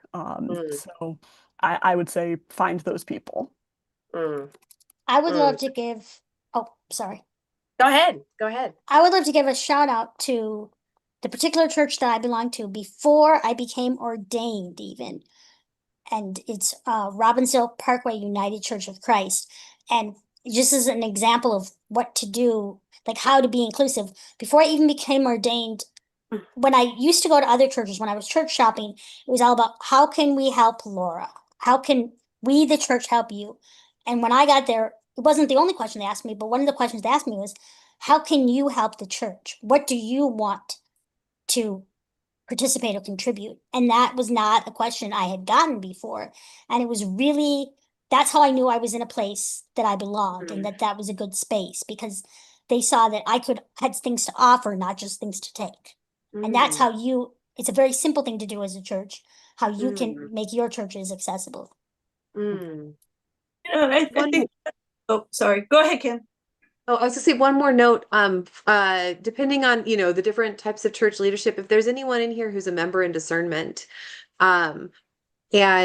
So I would say find those people. I would love to give, oh, sorry. Go ahead. I would love to give a shout out to the particular church that I belong to before I became ordained, even. And it's Robbinsdale Parkway United Church of Christ. And just as an example of what to do, like how to be inclusive, before I even became ordained, when I used to go to other churches, when I was church shopping, it was all about how can we help Laura? How can we, the church, help you? And when I got there, it wasn't the only question they asked me, but one of the questions they asked me was, how can you help the church? What do you want to participate or contribute? And that was not a question I had gotten before. And it was really, that's how I knew I was in a place that I belonged and that was a good space, because they saw that I had things to offer, not just things to take. And that's how it's a very simple thing to do as a church, how you can make your churches accessible. I think, oh, sorry, go ahead, Kim. Oh, I was gonna say one more note. Depending on, the different types of church leadership, if there's anyone in here who's a member in discernment, and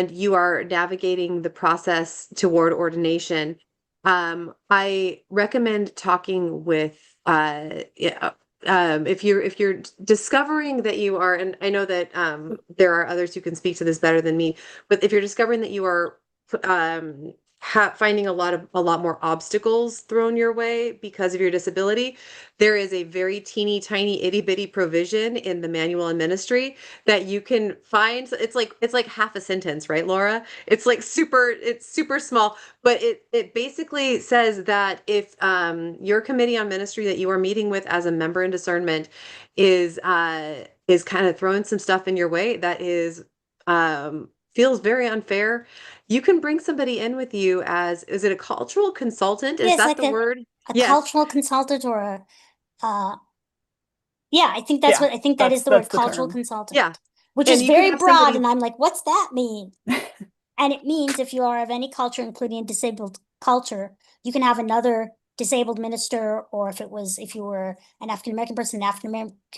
you are navigating the process toward ordination, I recommend talking with, if you're discovering that you are, and I know that there are others who can speak to this better than me, but if you're discovering that you are finding a lot more obstacles thrown your way because of your disability, there is a very teeny tiny itty bitty provision in the manual on ministry that you can find. It's like half a sentence, right, Laura? It's super small, but it basically says that if your committee on ministry that you are meeting with as a member in discernment is kind of throwing some stuff in your way that is feels very unfair, you can bring somebody in with you as, is it a cultural consultant? Is Yes, that like the word? A Yes. cultural consultant or I think that's what I think that is the word, cultural consultant. Yeah. Which And is you can very have broad, somebody- and I'm like, what's that mean? And it means if you are of any culture, including disabled culture, you can have another disabled minister, or if you were an African American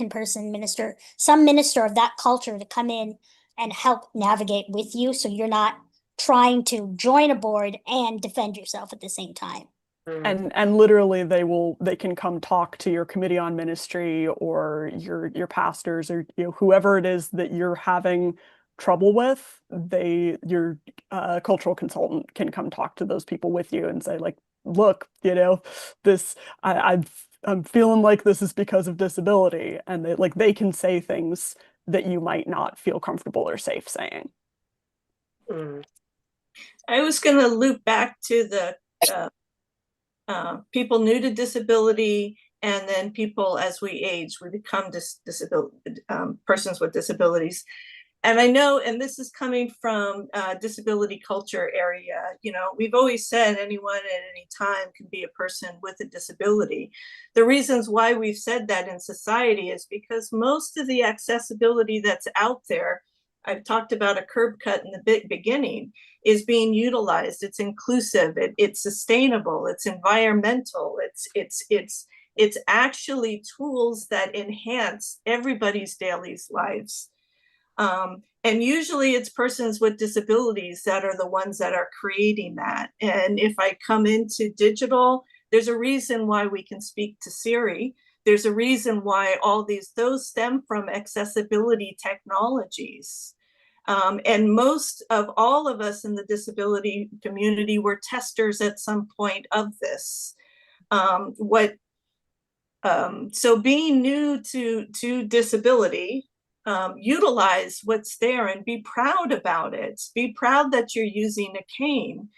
person, minister, some minister of that culture to come in and help navigate with you, so you're not trying to join a board and defend yourself at the same time. And literally they can come talk to your committee on ministry or your pastors or whoever it is that you're having trouble with. Your cultural consultant can come talk to those people with you and say, like, look, this I'm feeling like this is because of disability, and they can say things that you might not feel comfortable or safe saying. I was going to loop back to the people new to disability, and then people as we age, we become persons with disabilities. And I know, and this is coming from disability culture area, we've always said anyone at any time can be a person with a disability. The reasons why we've said that in society is because most of the accessibility that's out there I've talked about a curb cut in the beginning, is being utilized. It's inclusive, it's sustainable, it's environmental, it's actually tools that enhance everybody's daily lives. And usually it's persons with disabilities that are the ones that are creating that. And if I come into digital, there's a reason why we can speak to Siri. There's a reason why those stem from accessibility technologies. And most of all of us in the disability community were testers at some point of this. So being new to disability, utilize what's there and be proud about it. Be proud that you're using a cane.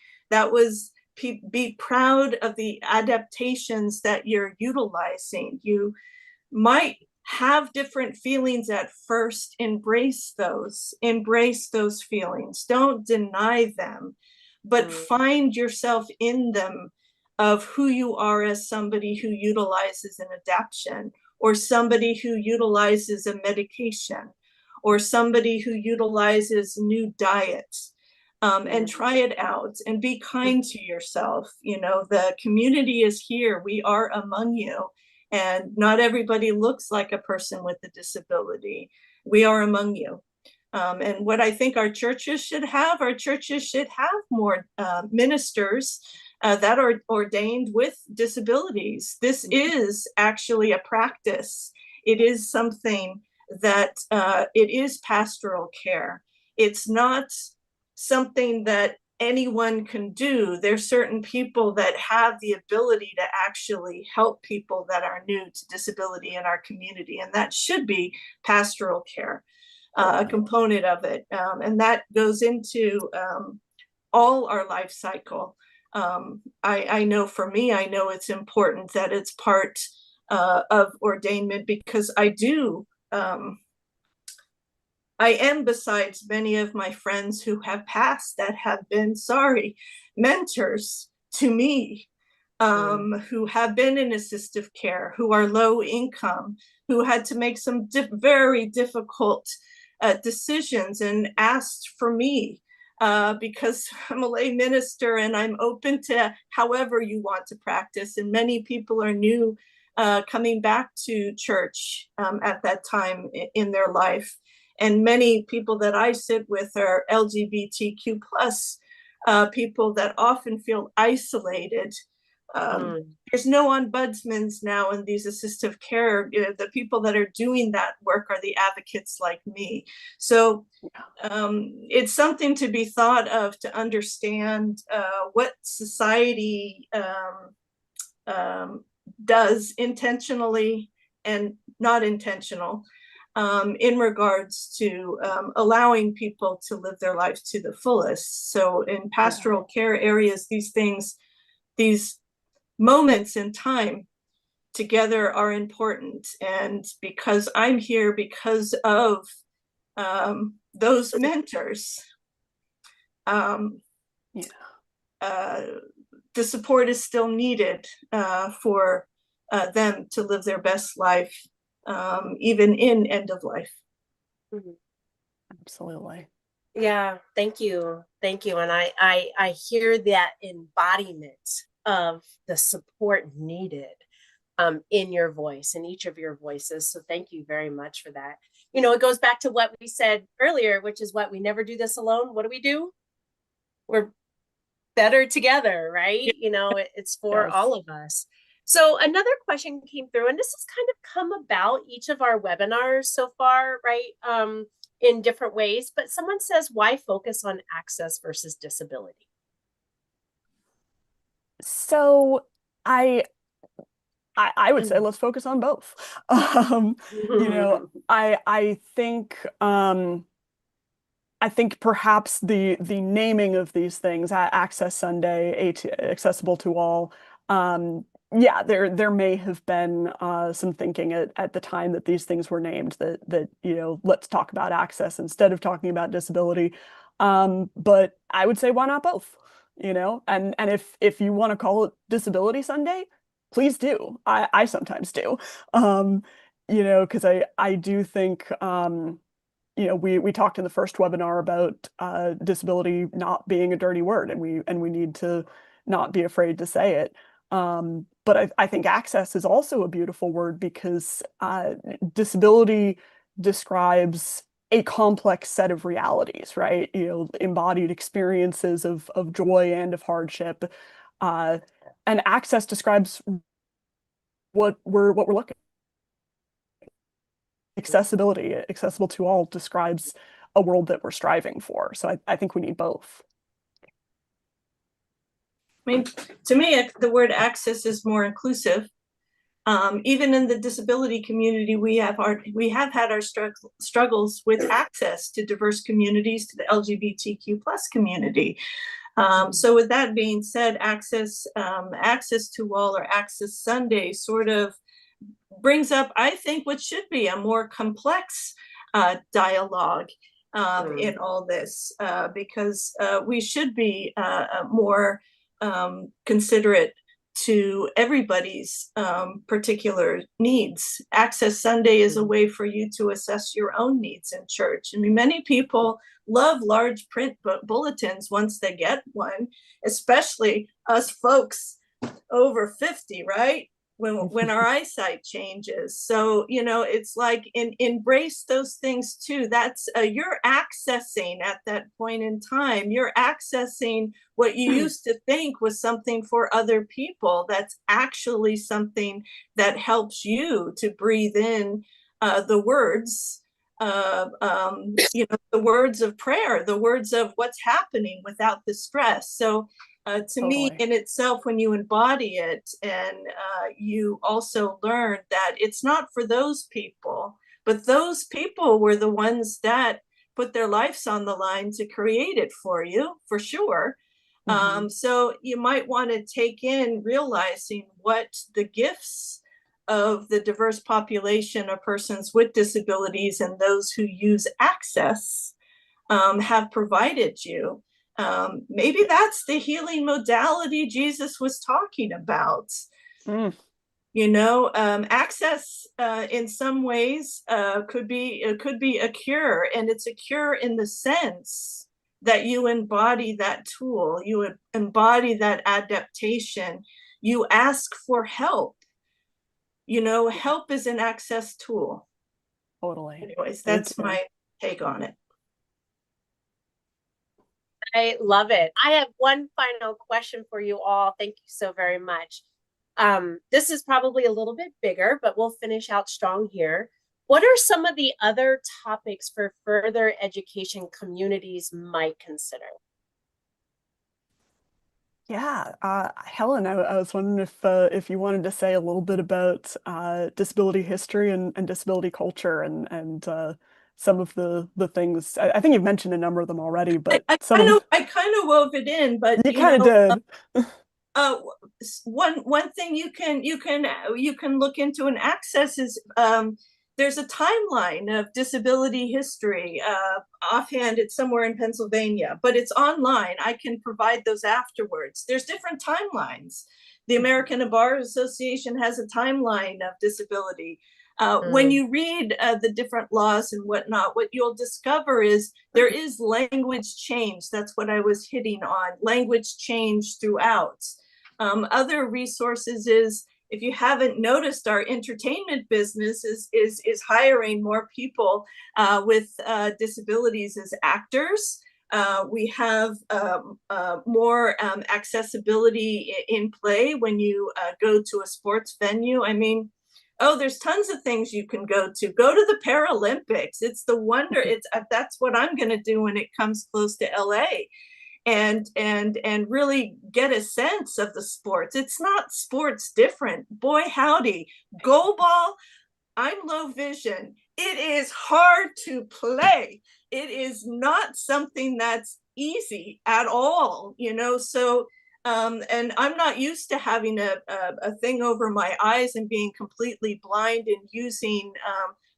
Be proud of the adaptations that you're utilizing. You might have different feelings at first. Embrace those feelings. Don't deny them, but find yourself in them, of who you are as somebody who utilizes an adaptation, or somebody who utilizes a medication, or somebody who utilizes new diets, and try it out and be kind to yourself. You know, the community is here. We are among you. And not everybody looks like a person with a disability. We are among you. And what I think our churches should have more ministers that are ordained with disabilities. This is actually a practice. It is something that it is pastoral care. It's not something that anyone can do. There's certain people that have the ability to actually help people that are new to disability in our community, and that should be pastoral care, a component of it. And that goes into all our life cycle. I know for me, I know it's important that it's part of ordainment, because I am, besides many of my friends who have passed that have been, mentors to me, who have been in assistive care, who are low income, who had to make some very difficult decisions and asked for me, because I'm a lay minister and I'm open to however you want to practice. And many people are new, coming back to church at that time in their life. And many people that I sit with are LGBTQ plus people that often feel isolated. There's no ombudsmans now in these assistive care. The people that are doing that work are the advocates like me. So it's something to be thought of, to understand what society does intentionally and not intentional, in regards to allowing people to live their lives to the fullest. So in pastoral care areas, these moments in time together are important. And because I'm here because of those mentors, the support is still needed for them to live their best life, even in end of life. Absolutely. Yeah, thank you. And I hear that embodiment of the support needed in your voice, in each of your voices. So thank you very much for that. You know, it goes back to what we said earlier, which is we never do this alone. What do? We're better together, right? Yeah. You know, it's for all of us. So another question came through, and this has kind of come about each of our webinars so far, right? In different ways, but someone says, why focus on access versus disability? So I would say let's focus on both. You know, I think perhaps the naming of these things, Access Sunday, accessible to all, there may have been some thinking at the time that these things were named, that you know, let's talk about access instead of talking about disability. But I would say, why not both? You know, and if you want to call it Disability Sunday, please do. I sometimes do. You know, because I do think we talked in the first webinar about disability not being a dirty word, and we need to not be afraid to say it. But I think access is also a beautiful word, because disability describes a complex set of realities, right? Embodied experiences of joy and of hardship. And access describes what we're looking. Accessibility, accessible to all, describes a world that we're striving for. So I think we need both. I mean, to me, the word access is more inclusive. Even in the disability community, we have had our struggles with access to diverse communities, to the LGBTQ plus community. So with that being said, access to all, or Access Sunday, sort of brings up, I think, what should be a more complex dialogue in all this, because we should be more considerate to everybody's particular needs. Access Sunday is a way for you to assess your own needs in church. I mean, many people love large print bulletins once they get one, especially us folks over 50, right? When our eyesight changes. So, it's like embrace those things too. That's you're accessing at that point in time, you're accessing what you used to think was something for other people. That's actually something that helps you to breathe in the words, the words of prayer, the words of what's happening without the stress. So to me, in itself, when you embody it, and you also learn that it's not for those people, but those people were the ones that put their lives on the line to create it for you, for sure. So you might want to take in realizing what the gifts of the diverse population of persons with disabilities and those who use access have provided you. Maybe that's the healing modality Jesus was talking about. Access in some ways could be a cure, and it's a cure in the sense that you embody that tool, you embody that adaptation, you ask for help. Help is an access tool. Totally. Anyways, that's my take on it. I love it. I have one final question for you all. Thank you so very much. This is probably a little bit bigger, but we'll finish out strong here. What are some of the other topics for further education communities might consider? Yeah, Helen, I was wondering if you wanted to say a little bit about disability history and disability culture, and some of the things. I think you've mentioned a number of them already, but I kind of wove it in, but you kind of did. One thing you can look into and access is there's a timeline of disability history. Offhand, it's somewhere in Pennsylvania, but it's online. I can provide those afterwards. There's different timelines. The American Bar Association has a timeline of disability. When you read the different laws and whatnot, what you'll discover is there is language change. That's what I was hitting on, language change throughout. Other resources is, if you haven't noticed, our entertainment business is hiring more people with disabilities as actors. We have more accessibility in play when you go to a sports venue. I mean, there's tons of things you can go to. Go to the Paralympics. It's the wonder. That's what I'm going to do when it comes close to LA. And really get a sense of the sports. It's not sports different. Boy, howdy. Goal ball, I'm low vision. It is hard to play. It is not something that's easy at all, so and I'm not used to having a thing over my eyes and being completely blind and using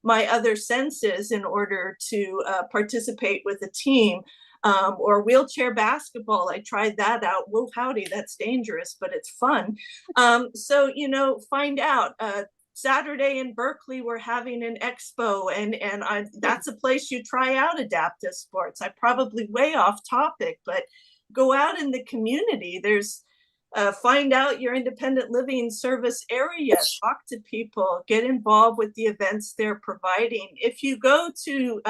my other senses in order to participate with a team. Or wheelchair basketball. I tried that out. Whoa, howdy, that's dangerous, but it's fun. So, find out. Saturday in Berkeley, we're having an expo, and that's a place you try out adaptive sports. I probably way off topic, but go out in the community. There's find out your independent living service area, talk to people, get involved with the events they're providing. If you go to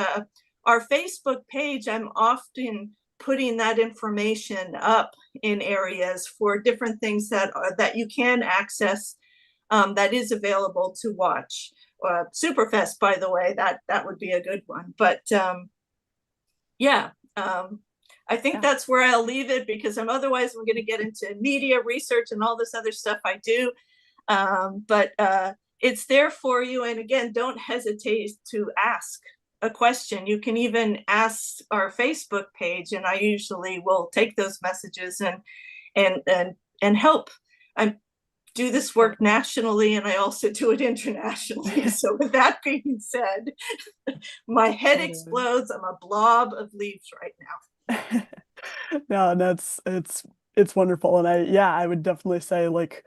our Facebook page, I'm often putting that information up in areas for different things that you can access, that is available to watch. Superfest, by the way, that would be a good one. But yeah, I think that's where I'll leave it, because otherwise I'm going to get into media research and all this other stuff I do. But it's there for you. And again, don't hesitate to ask a question. You can even ask our Facebook page, and I usually will take those messages and help. I do this work nationally, and I also do it internationally. So with that being said, my head explodes. I'm a blob of leaves right now. No, and it's wonderful. And I would definitely say, like,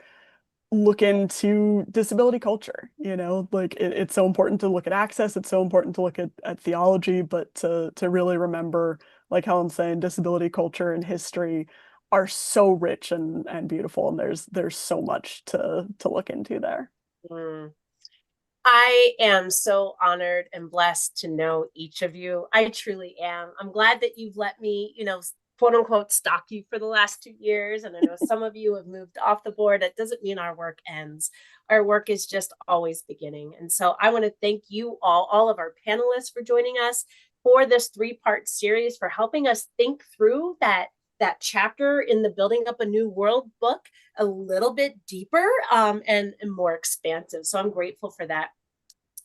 look into disability culture, like it's so important to look at access. It's so important to look at theology, but to really remember, like Helen's saying, disability culture and history are so rich and beautiful. And there's so much to look into there. I am so honored and blessed to know each of you. I truly am. I'm glad that you've let me, quote unquote, stalk you for the last 2 years. And I know some of you have moved off the board. That doesn't mean our work ends. Our work is just always beginning. And so I want to thank you all of our panelists, for joining us for this 3-part series, for helping us think through that chapter in the Building Up a New World book a little bit deeper and more expansive. So I'm grateful for that.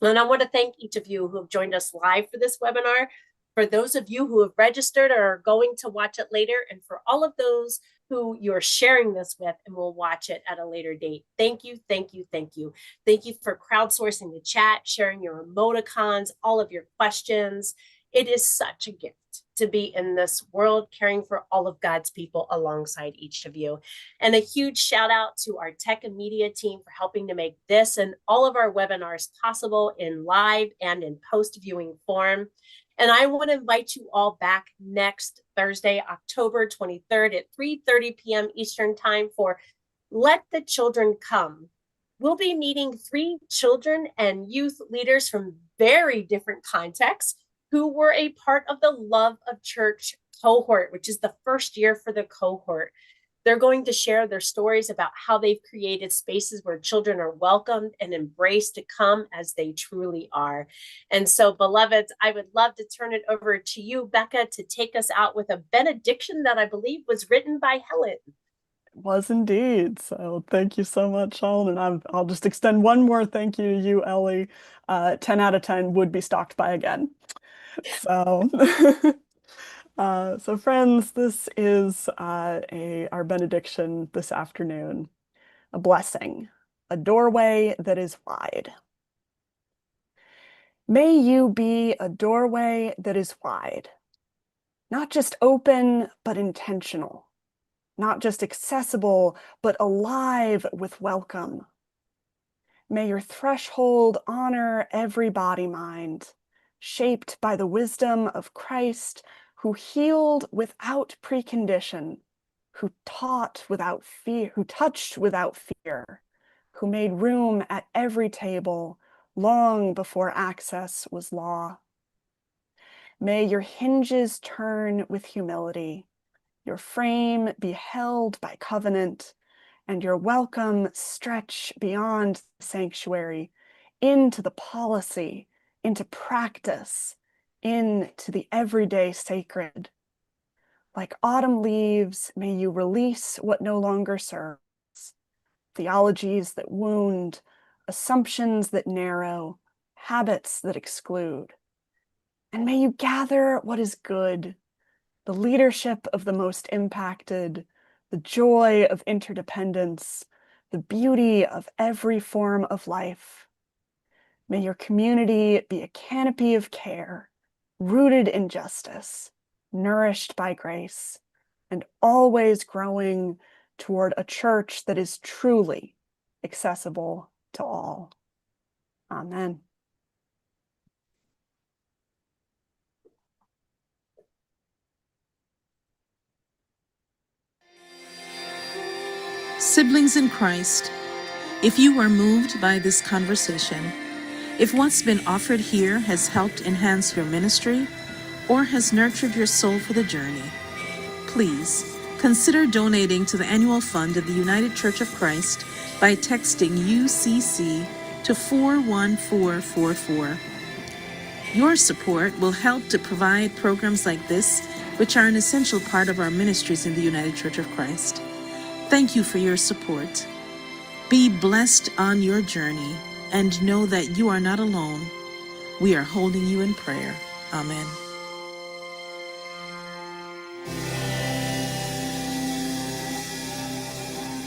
And I want to thank each of you who have joined us live for this webinar, for those of you who have registered or are going to watch it later, and for all of those who you're sharing this with and will watch it at a later date. Thank you, thank you, thank you. Thank you for crowdsourcing the chat, sharing your emoticons, all of your questions. It is such a gift to be in this world, caring for all of God's people alongside each of you. And a huge shout out to our tech and media team for helping to make this and all of our webinars possible in live and in post-viewing form. And I want to invite you all back next Thursday, October 23rd at 3:30 p.m. Eastern Time for Let the Children Come. We'll be meeting 3 children and youth leaders from very different contexts who were a part of the Love of Church cohort, which is the first year for the cohort. They're going to share their stories about how they've created spaces where children are welcomed and embraced to come as they truly are. And so, beloveds, I would love to turn it over to you, Becca, to take us out with a benediction that I believe was written by Helen. It was indeed. So thank you so much, Helen. And I'll just extend one more thank you to you, Ellie. 10 out of 10 would be stalked by again. So, so friends, this is our benediction this afternoon. A blessing, a doorway that is wide. May you be a doorway that is wide, not just open, but intentional, not just accessible, but alive with welcome. May your threshold honor every body mind, shaped by the wisdom of Christ, who healed without precondition, who taught without fear, who touched without fear, who made room at every table long before access was law. May your hinges turn with humility, your frame be held by covenant, and your welcome stretch beyond the sanctuary into the policy, into practice, into the everyday sacred. Like autumn leaves, may you release what no longer serves, theologies that wound, assumptions that narrow, habits that exclude. And may you gather what is good, the leadership of the most impacted, the joy of interdependence, the beauty of every form of life. May your community be a canopy of care, rooted in justice, nourished by grace, and always growing toward a church that is truly accessible to all. Amen. Siblings in Christ, if you are moved by this conversation, if what's been offered here has helped enhance your ministry or has nurtured your soul for the journey, please consider donating to the annual fund of the United Church of Christ by texting UCC to 41444. Your support will help to provide programs like this, which are an essential part of our ministries in the United Church of Christ. Thank you for your support. Be blessed on your journey and know that you are not alone. We are holding you in prayer. Amen.